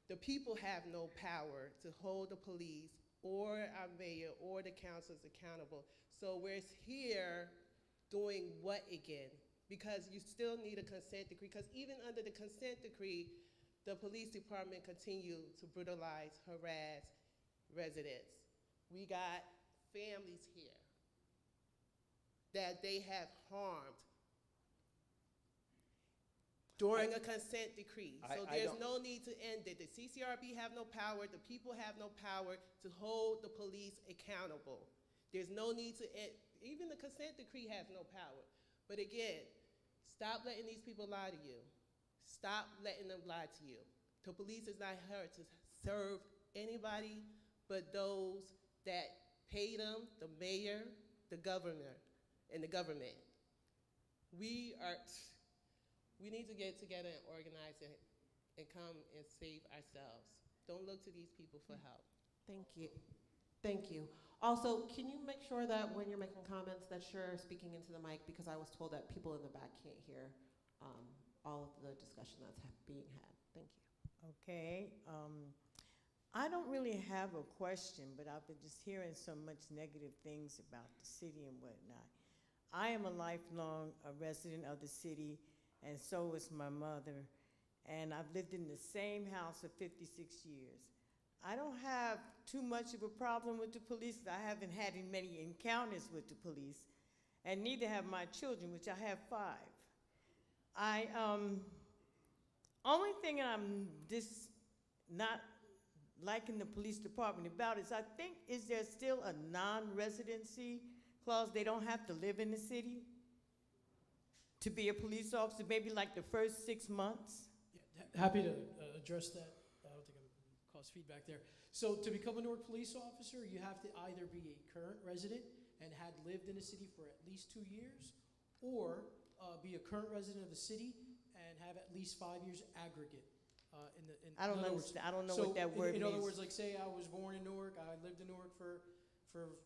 the people have no power to hold the police or our mayor or the councils accountable. So we're here doing what again? Because you still need a consent decree, because even under the consent decree, the police department continue to brutalize, harass residents. We got families here that they have harmed during a consent decree. So I there's don't- no need to end it. The CCRB have no power, the people have no power to hold the police accountable. There's no need to end, even the consent decree has no power. But again, stop letting these people lie to you. Stop letting them lie to you. The police is not here to serve anybody but those that pay them, the mayor, the governor, and the government. We need to get together and organize and come and save ourselves. Don't look to these people for help. Thank you. Thank you. Also, can you make sure that when you're making comments that you're speaking into the mic, because I was told that people in the back can't hear all of the discussion that's being had. Thank you. Okay. I don't really have a question, but I've been just hearing so much negative things about the city and whatnot. I am a lifelong resident of the city, and so is my mother. And I've lived in the same house for 56 years. I don't have too much of a problem with the police. I haven't had many encounters with the police, and neither have my children, which I have 5. Only thing I'm just not liking the police department about is I think, is there still a non-residency clause? They don't have to live in the city to be a police officer, maybe like the first 6 months? Yeah, happy to address that. I don't think I'm cause feedback there. So to become a Newark police officer, you have to either be a current resident and had lived in the city for at least 2 years, or be a current resident of the city and have at least 5 years aggregate. I don't understand. I don't know what that word in means. other words, like say I was born in Newark, I lived in Newark for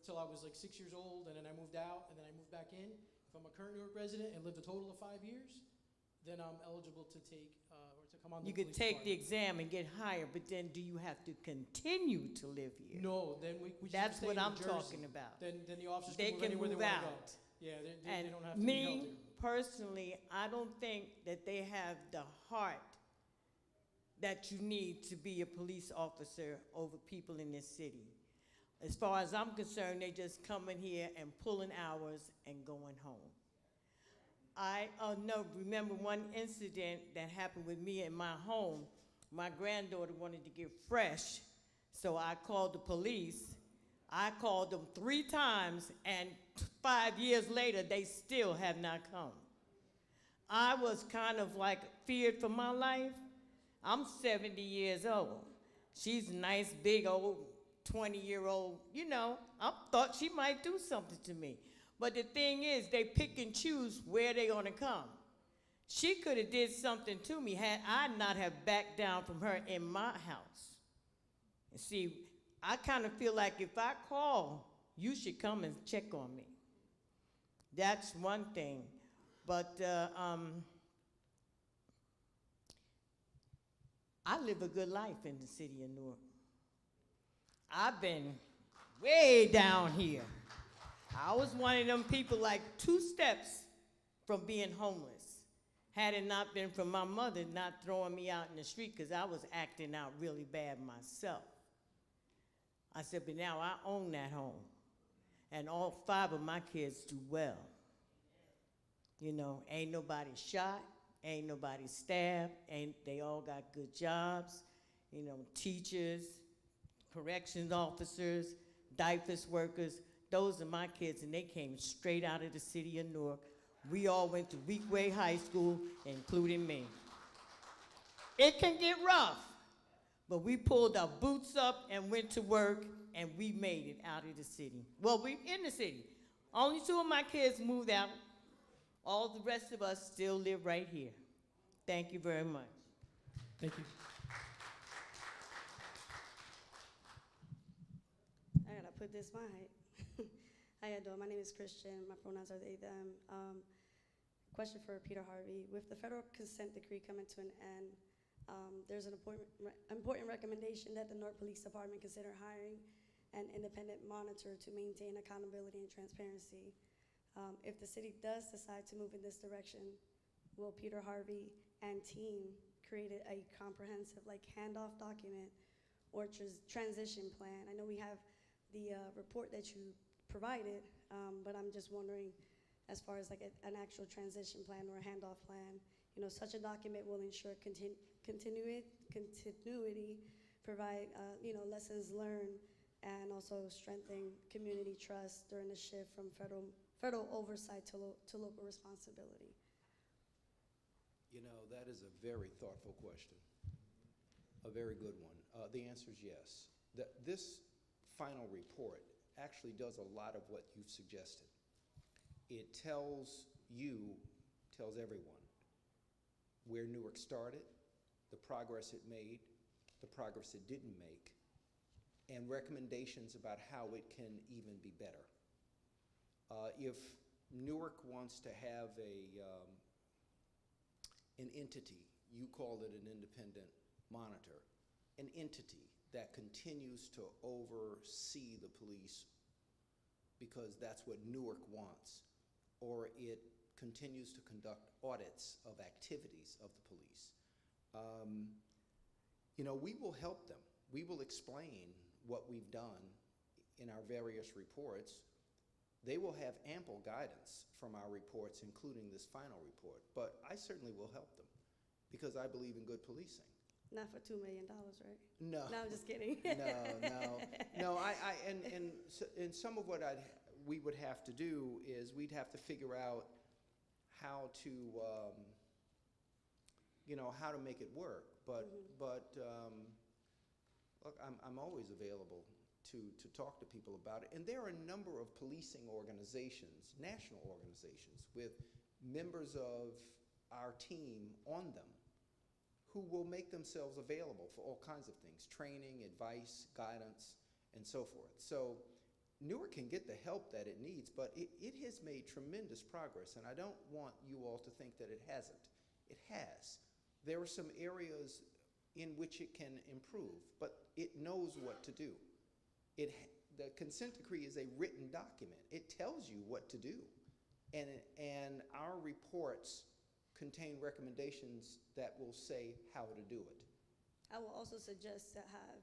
till I was like 6 years old, and then I moved out, and then I moved back in. If if I'm a current Newark resident and lived a total of 5 years, then I'm eligible to take, or to come on the You could police take the department. exam and get hired, but then do you have to continue to live here? No, then we just That's stay what in I'm New Jersey. talking about. Then the officers They can move can anywhere move they want to go. out. Yeah, they And don't have to be held me, here. personally, I don't think that they have the heart that you need to be a police officer over people in this city. As far as I'm concerned, they just coming here and pulling hours and going home. I remember one incident that happened with me in my home. My granddaughter wanted to get fresh, so I called the police. I called them 3 times, and 5 years later, they still have not come. I was kind of like feared for my life. I'm 70 years old. She's a nice, big, old 20-year-old, you know. I thought she might do something to me. But the thing is, they pick and choose where they're gonna come. She could have did something to me had I not have backed down from her in my house. And see, I kind of feel like if I call, you should come and check on me. That's one thing. But I live a good life in the city of Newark. I've been way down here. I was one of them people like 2 steps from being homeless. Had it not been for my mother not throwing me out in the street because I was acting out really bad myself. I said, but now I own that home. And all 5 of my kids do well. You know, ain't nobody shot, ain't nobody stabbed, they all got good jobs, you know, teachers, corrections officers, diapers workers. Those are my kids, and they came straight out of the city of Newark. We all went to Weekway High School, including me. It can get rough, but we pulled our boots up and went to work, and we made it out of the city. Well, we in the city. Only 2 of my kids moved out. All the rest of us still live right here. Thank you very much. Thank you. I gotta put this my height. How you doing? My name is Christian. My pronouns are they, them. Question for Peter Harvey. With the federal consent decree coming to an end, there's an important recommendation that the Newark Police Department consider hiring an independent monitor to maintain accountability and transparency. If the city does decide to move in this direction, will Peter Harvey and team create a comprehensive handoff document or transition plan? I know we have the report that you provided, but I'm just wondering, as far as an actual transition plan or a handoff plan, you know, such a document will ensure continuity, provide you know, lessons learned, and also strengthen community trust during the shift from federal oversight to local responsibility. You know, that is a very thoughtful question, a very good one. The answer is yes. This final report actually does a lot of what you've suggested. It tells everyone where Newark started, the progress it made, the progress it didn't make, and recommendations about how it can even be better. If Newark wants to have an entity, you called it an independent monitor, an entity that continues to oversee the police because that's what Newark wants, or it continues to conduct audits of activities of the police. You know, we will help them. We will explain what we've done in our various reports. They will have ample guidance from our reports, including this final report, but I certainly will help them because I believe in good policing. Not for $2 million, right? No. No, I'm just kidding. No. And some of what we would have to do is we'd have to figure out how to, you know, how to make it work. But look, I'm always available to talk to people about it. And there are a number of policing organizations, national organizations, with members of our team on them who will make themselves available for all kinds of things, training, advice, guidance, and so forth. So Newark can get the help that it needs, but it has made tremendous progress, and I don't want you all to think that it hasn't. It has. There are some areas in which it can improve, but it knows what to do. The consent decree is a written document. It tells you what to do, and our reports contain recommendations that will say how to do it. I will also suggest to have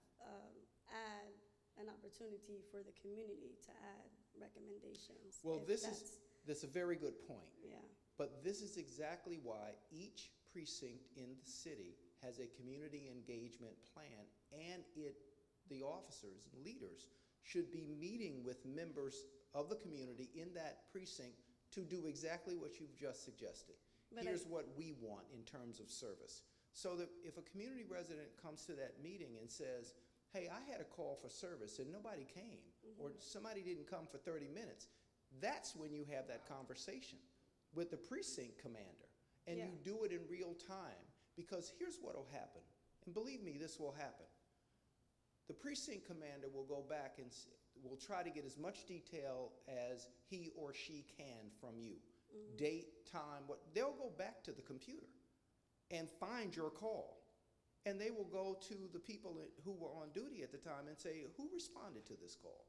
add an opportunity for the community to add recommendations. Well, that's a very good point. Yeah. But this is exactly why each precinct in the city has a community engagement plan, and the officers and leaders should be meeting with members of the community in that precinct to do exactly what you've just suggested. But Here's what we want in terms of service. So that if a community resident comes to that meeting and says, hey, I had a call for service and nobody came, or somebody didn't come for 30 minutes, that's when you have that conversation with the precinct commander, and you do it in real time, because here's what will happen, and believe me, this will happen. The precinct commander will go back and will try to get as much detail as he or she can from you. Date, time, they'll go back to the computer and find your call. And they will go to the people who were on duty at the time and say, who responded to this call?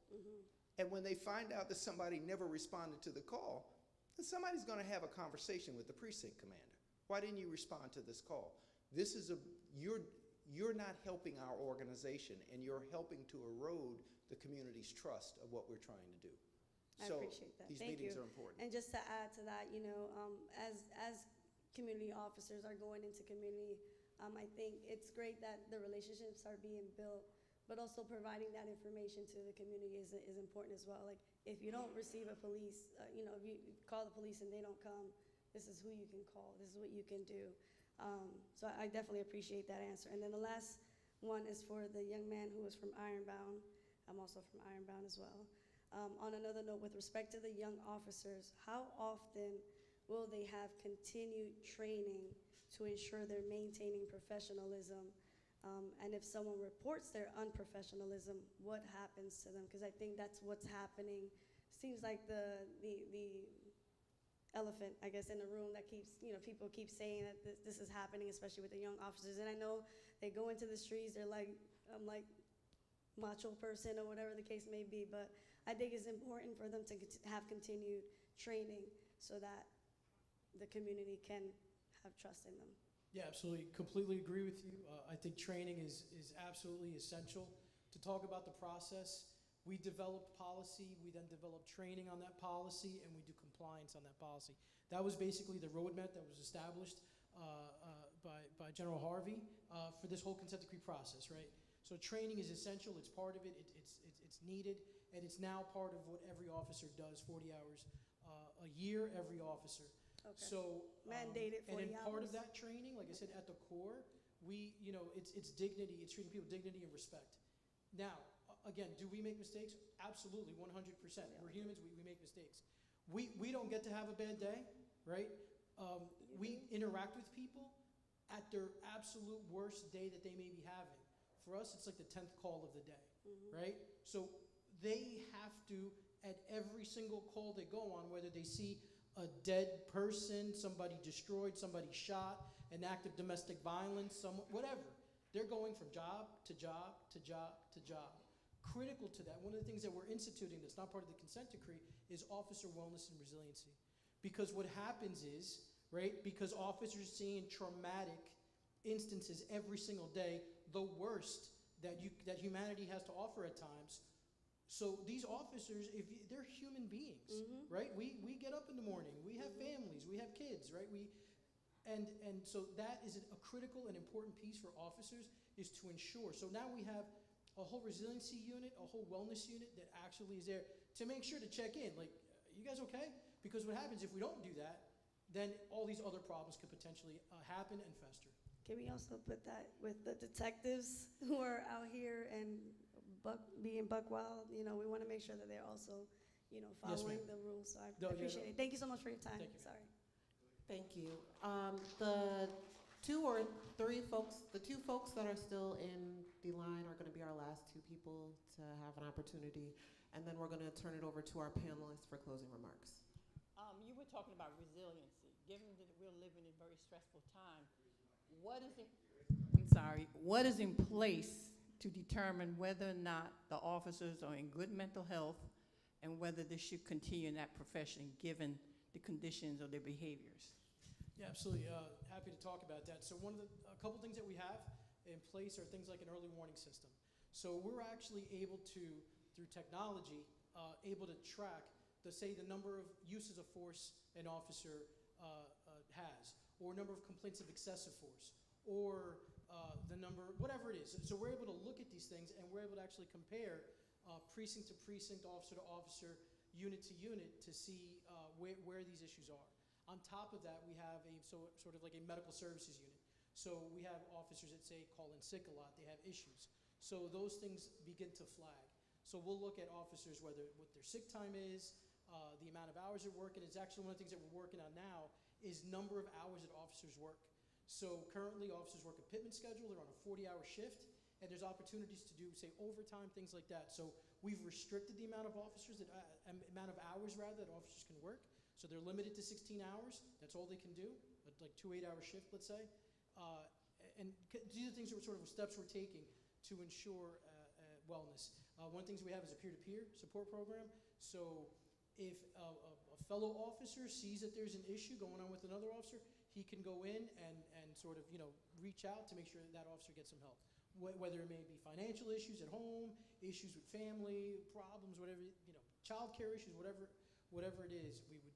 And when they find out that somebody never responded to the call, then somebody's going to have a conversation with the precinct commander. Why didn't you respond to this call? You're not helping our organization, and you're helping to erode the community's trust of what we're trying to do. I appreciate that. These Thank meetings you. are important. And just to add to that, as community officers are going into community, I think it's great that the relationships are being built, but also providing that information to the community is important as well. Like, if you don't receive a police, if you call the police and they don't come, this is who you can call, this is what you can do. So I definitely appreciate that answer. And then the last one is for the young man who was from Ironbound. I'm also from Ironbound as well. On another note, with respect to the young officers, how often will they have continued training to ensure they're maintaining professionalism? And if someone reports their unprofessionalism, what happens to them? Because I think that's what's happening. Seems like the elephant, I guess, in the room that keeps, people keep saying that this is happening, especially with the young officers. And I know they go into the streets, they're like, I'm like macho person or whatever the case may be, but I think it's important for them to have continued training so that the community can have trust in them. Yeah, absolutely. Completely agree with you. I think training is absolutely essential to talk about the process. We developed policy, we then developed training on that policy, and we do compliance on that policy. That was basically the roadmap that was established by General Harvey for this whole consent decree process, right? So training is essential, it's part of it, it's needed, and it's now part of what every officer does, 40 hours a year, every officer. Okay. So mandated 40 and then part hours. of that training, like I said, at the core, it's dignity, it's treating people with dignity and respect. Now, again, do we make mistakes? Absolutely, 100%. We're humans, we make mistakes. We don't get to have a bad day, right? We interact with people at their absolute worst day that they may be having. For us, it's like the 10th call of the day, right? So they have to, at every single call they go on, whether they see a dead person, somebody destroyed, somebody shot, an act of domestic violence, whatever, they're going from job to job to job to job. Critical to that, one of the things that we're instituting that's not part of the consent decree is officer wellness and resiliency. Because what happens is, right, because officers seeing traumatic instances every single day, the worst that humanity has to offer at times. So these officers, they're human beings, right? We get up in the morning, we have families, we have kids, right? And so that is a critical and important piece for officers, is to ensure. So now we have a whole resiliency unit, a whole wellness unit that actually is there to make sure to check in, like, you guys okay? Because what happens if we don't do that, then all these other problems could potentially happen and fester. Can we also put that with the detectives who are out here and being buck wild? We want to make sure that they're also, following the rules. So I appreciate it. Thank you so much for your time. Thank you. Sorry. Thank you. The 2 or 3 folks, the 2 folks that are still in the line are going to be our last 2 people to have an opportunity, and then we're going to turn it over to our panelists for closing remarks. You were talking about resiliency. Given that we're living in very stressful time, what is in place to determine whether or not the officers are in good mental health and whether they should continue in that profession given the conditions of their behaviors? Yeah, absolutely. Happy to talk about that. So a couple things that we have in place are things like an early warning system. So we're actually able to, through technology, able to track the number of uses of force an officer has, or number of complaints of excessive force, or the number, whatever it is. So we're able to look at these things, and we're able to actually compare precinct to precinct, officer to officer, unit to unit, to see where these issues are. On top of that, we have sort of like a medical services unit. So we have officers that say call in sick a lot, they have issues. So those things begin to flag. So we'll look at officers, what their sick time is, the amount of hours they work, and it's actually one of the things that we're working on now is number of hours that officers work. So currently officers work a pitman schedule, they're on a 40-hour shift, and there's opportunities to do, say, overtime, things like that. So we've restricted the amount of officers, amount of hours rather, that officers can work. So they're limited to 16 hours. That's all they can do, like 2 8-hour shifts, let's say. And these are things that sort of steps we're taking to ensure wellness. One of the things we have is a peer-to-peer support program. So if a fellow officer sees that there's an issue going on with another officer, he can go in and sort of, reach out to make sure that officer gets some help. Whether it may be financial issues at home, issues with family, problems, whatever, child care issues, whatever it is, we would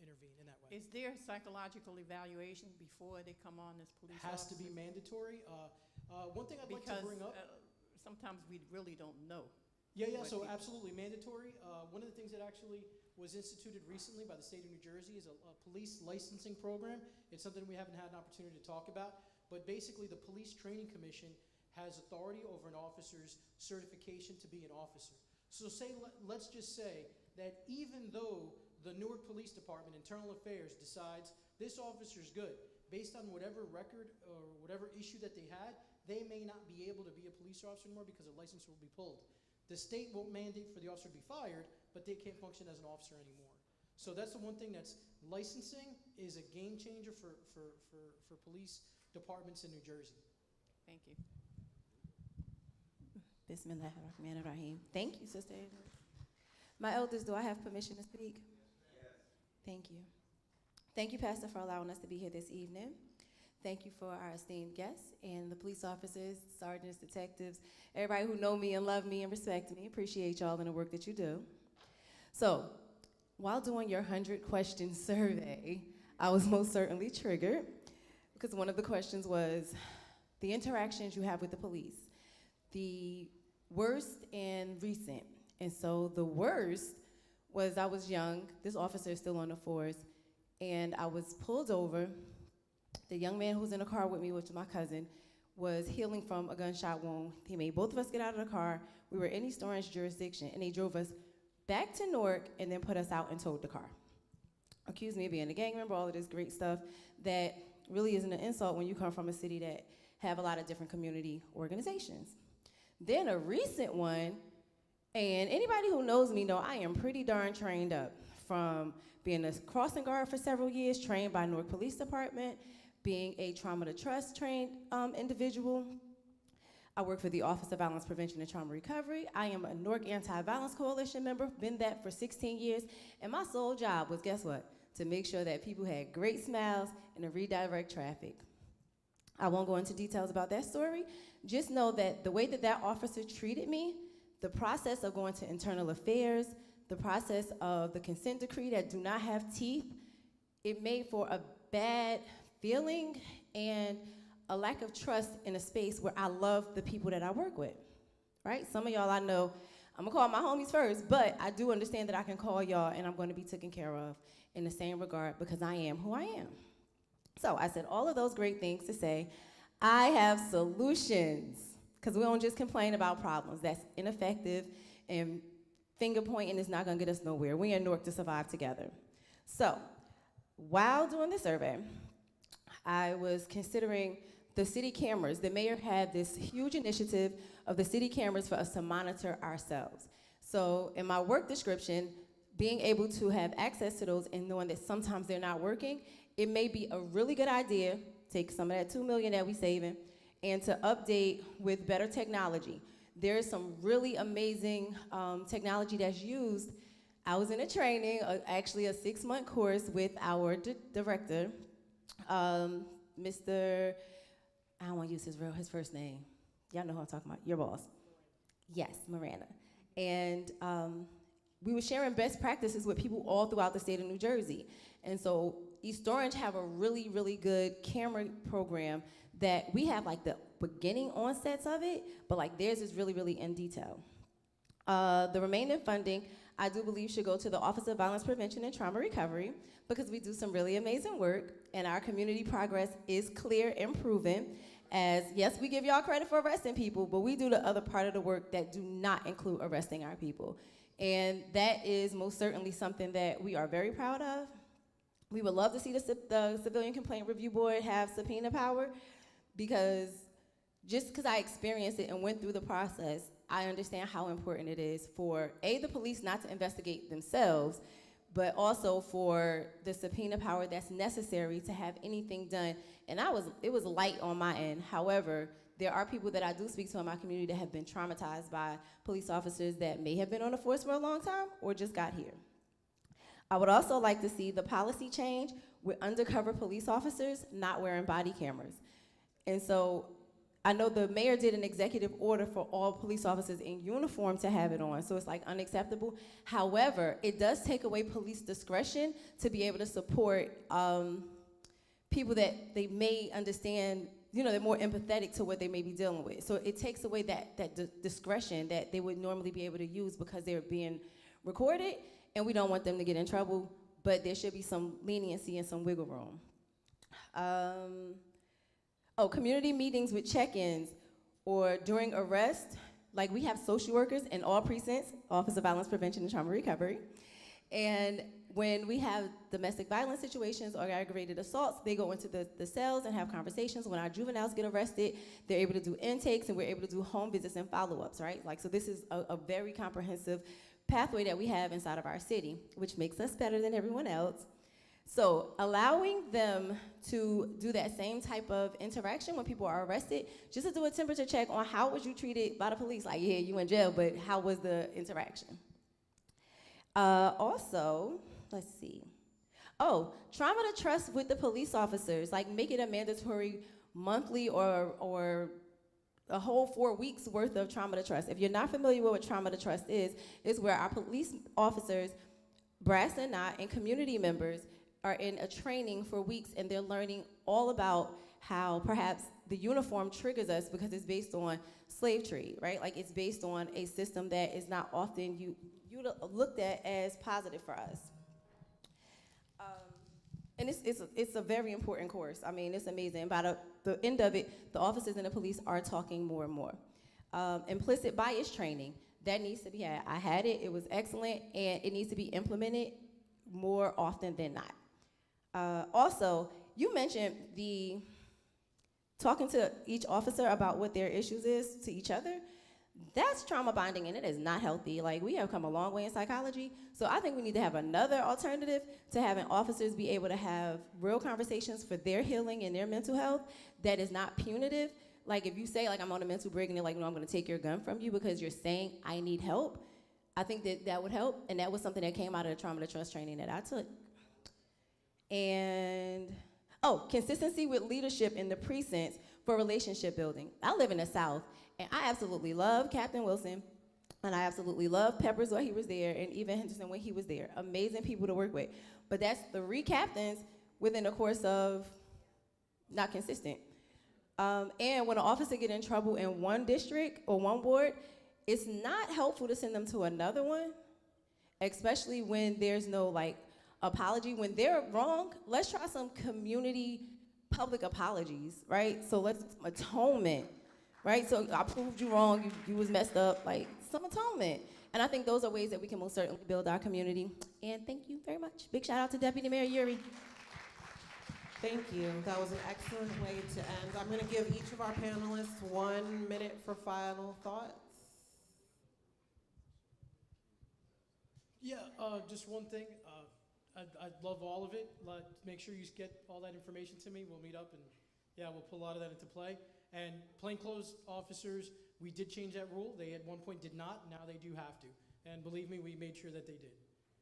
intervene in that way. Is there psychological evaluation before they come on as police Has officers? to be mandatory. One thing I'd like to bring up. Sometimes we really don't know. Yeah, so absolutely mandatory. One of the things that actually was instituted recently by the state of New Jersey is a police licensing program. It's something we haven't had an opportunity to talk about, but basically the Police Training Commission has authority over an officer's certification to be an officer. So let's just say that even though the Newark Police Department, Internal Affairs, decides this officer's good, based on whatever record or whatever issue that they had, they may not be able to be a police officer anymore because a license will be pulled. The state won't mandate for the officer to be fired, but they can't function as an officer anymore. So that's the one thing that's licensing is a game changer for police departments in New Jersey. Thank you. Bismillahirrahmanirrahim. Thank you, Sister Ava. My elders, do I have permission to speak? Yes. Thank you. Thank you, Pastor, for allowing us to be here this evening. Thank you for our esteemed guests and the police officers, sergeants, detectives, everybody who know me and love me and respect me. Appreciate y'all and the work that you do. So, while doing your 100-question survey, I was most certainly triggered because one of the questions was the interactions you have with the police, the worst and recent. And so the worst was I was young, this officer is still on the force, and I was pulled over. The young man who was in the car with me, which was my cousin, was healing from a gunshot wound. He made both of us get out of the car. We were in East Orange jurisdiction, and they drove us back to Newark and then put us out and towed the car. Accused me of being a gang member, all of this great stuff that really isn't an insult when you come from a city that have a lot of different community organizations. Then a recent one, and anybody who knows me know I am pretty darn trained up, from being a crossing guard for several years, trained by Newark Police Department, being a trauma to trust trained individual. I work for the Office of Violence Prevention and Trauma Recovery. I am a Newark Anti-Violence Coalition member, been that for 16 years, and my sole job was, guess what? To make sure that people had great smiles and to redirect traffic. I won't go into details about that story. Just know that the way that that officer treated me, the process of going to internal affairs, the process of the consent decree that do not have teeth, it made for a bad feeling and a lack of trust in a space where I love the people that I work with, right? Some of y'all I know, I'm gonna call my homies first, but I do understand that I can call y'all and I'm gonna be taken care of in the same regard because I am who I am. So I said all of those great things to say, I have solutions, because we don't just complain about problems. That's ineffective, and finger pointing is not gonna get us nowhere. We in Newark to survive together. So, while doing the survey, I was considering the city cameras. The mayor had this huge initiative of the city cameras for us to monitor ourselves. So in my work description, being able to have access to those and knowing that sometimes they're not working, it may be a really good idea, take some of that $2 million that we saving, and to update with better technology. There is some really amazing technology that's used. I was in a training, actually a 6-month course with our director, Mr. I don't want to use his first name. Y'all know who I'm talking about, your boss. Yes, Miranda. And we were sharing best practices with people all throughout the state of New Jersey. And so East Orange have a really, really good camera program that we have like the beginning onsets of it, but like theirs is really, really in detail. The remaining funding, I do believe should go to the Office of Violence Prevention and Trauma Recovery because we do some really amazing work and our community progress is clear and proven. As yes, we give y'all credit for arresting people, but we do the other part of the work that do not include arresting our people. And that is most certainly something that we are very proud of. We would love to see the Civilian Complaint Review Board have subpoena power because just because I experienced it and went through the process, I understand how important it is for the police not to investigate themselves, but also for the subpoena power that's necessary to have anything done. And it was light on my end. However, there are people that I do speak to in my community that have been traumatized by police officers that may have been on the force for a long time or just got here. I would also like to see the policy change with undercover police officers not wearing body cameras. And so I know the mayor did an executive order for all police officers in uniform to have it on, so it's like unacceptable. However, it does take away police discretion to be able to support people that they may understand, they're more empathetic to what they may be dealing with. So it takes away that discretion that they would normally be able to use because they're being recorded, and we don't want them to get in trouble, but there should be some leniency and some wiggle room. Community meetings with check-ins or during arrest, like we have social workers in all precincts, Office of Violence Prevention and Trauma Recovery. And when we have domestic violence situations or aggravated assaults, they go into the cells and have conversations. When our juveniles get arrested, they're able to do intakes and we're able to do home visits and follow-ups, right? So this is a very comprehensive pathway that we have inside of our city, which makes us better than everyone else. So allowing them to do that same type of interaction when people are arrested, just to do a temperature check on how was you treated by the police, like, yeah, you in jail, but how was the interaction? Also, let's see. Trauma to trust with the police officers, like make it a mandatory monthly or a whole 4 weeks worth of trauma to trust. If you're not familiar with what trauma to trust is where our police officers, brass and not, and community members are in a training for weeks and they're learning all about how perhaps the uniform triggers us because it's based on slave trade, right? Like it's based on a system that is not often looked at as positive for us. And it's a very important course. I mean, it's amazing. By the end of it, the officers and the police are talking more and more. Implicit bias training, that needs to be had. I had it, it was excellent, and it needs to be implemented more often than not. Also, you mentioned talking to each officer about what their issues is to each other. That's trauma bonding, and it is not healthy. Like, we have come a long way in psychology, so I think we need to have another alternative to having officers be able to have real conversations for their healing and their mental health that is not punitive. Like, if you say, like, I'm on a mental break, and they're like, no, I'm gonna take your gun from you because you're saying I need help, I think that would help, and that was something that came out of the trauma to trust training that I took. And, consistency with leadership in the precincts for relationship building. I live in the South, and I absolutely love Captain Wilson, and I absolutely love Peppers while he was there, and even Henderson when he was there. Amazing people to work with. But that's 3 captains within the course of not consistent. And when an officer get in trouble in one district or one ward, it's not helpful to send them to another one, especially when there's no, like, apology. When they're wrong, let's try some community public apologies, right? So let's atonement, right? So I proved you wrong, you was messed up, like some atonement. And I think those are ways that we can most certainly build our community. And thank you very much. Big shout out to Deputy Mayor Yuri. Thank you. That was an excellent way to end. I'm going to give each of our panelists 1 minute for final thoughts. Yeah, just one thing. I love all of it. Make sure you get all that information to me. We'll meet up and yeah, we'll put a lot of that into play. And plainclothes officers, we did change that rule. They at one point did not. Now they do have to. And believe me, we made sure that they did.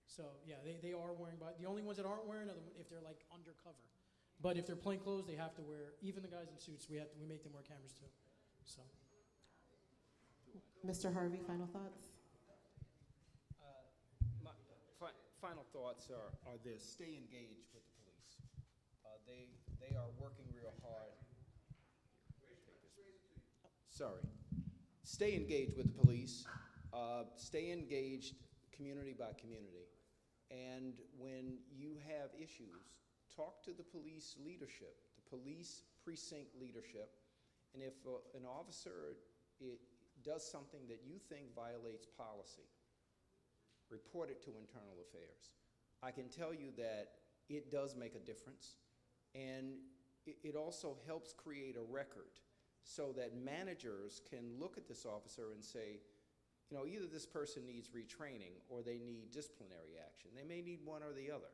So yeah, they are wearing, but the only ones that aren't wearing are if they're like undercover. But if they're plainclothes, they have to wear, even the guys in suits, we make them wear cameras too. So. Mr. Harvey, final thoughts? My final thoughts are this: stay engaged with the police. They are working real hard. Sorry. Stay engaged with the police. Stay engaged community by community. And when you have issues, talk to the police leadership, the police precinct leadership. And if an officer does something that you think violates policy, report it to internal affairs. I can tell you that it does make a difference, and it also helps create a record so that managers can look at this officer and say, you know, either this person needs retraining or they need disciplinary action. They may need one or the other,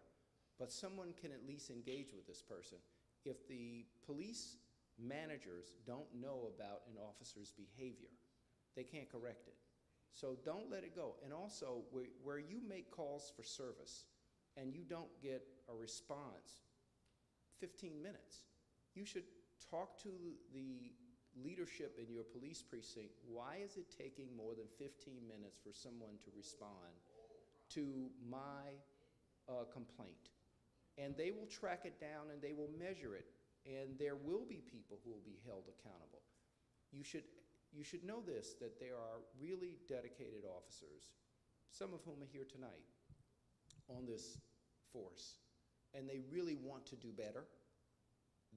but someone can at least engage with this person. If the police managers don't know about an officer's behavior, they can't correct it. So don't let it go. And also, where you make calls for service and you don't get a response, 15 minutes, you should talk to the leadership in your police precinct. Why is it taking more than 15 minutes for someone to respond to my complaint? And they will track it down and they will measure it, and there will be people who will be held accountable. You should know this, that there are really dedicated officers, some of whom are here tonight, on this force, and they really want to do better.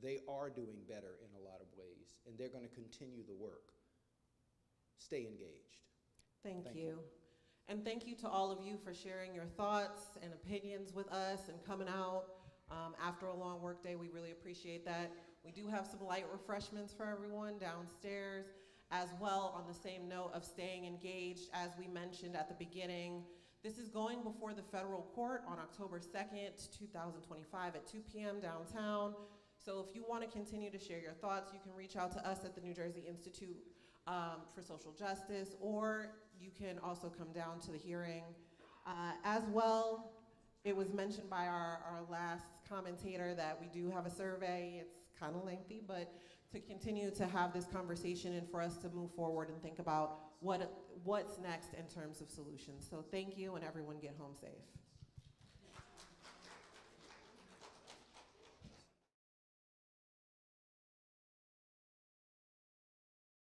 They are doing better in a lot of ways, and they're going to continue the work. Stay engaged. Thank you. And thank you to all of you for sharing your thoughts and opinions with us and coming out after a long work day. We really appreciate that. We do have some light refreshments for everyone downstairs. As well, on the same note of staying engaged, as we mentioned at the beginning, this is going before the federal court on October 2nd, 2025 at 2 p.m. downtown. So if you want to continue to share your thoughts, you can reach out to us at the New Jersey Institute for Social Justice, or you can also come down to the hearing. As well, it was mentioned by our last commentator that we do have a survey. It's kind of lengthy, but to continue to have this conversation and for us to move forward and think about what's next in terms of solutions. So thank you, and everyone get home safe.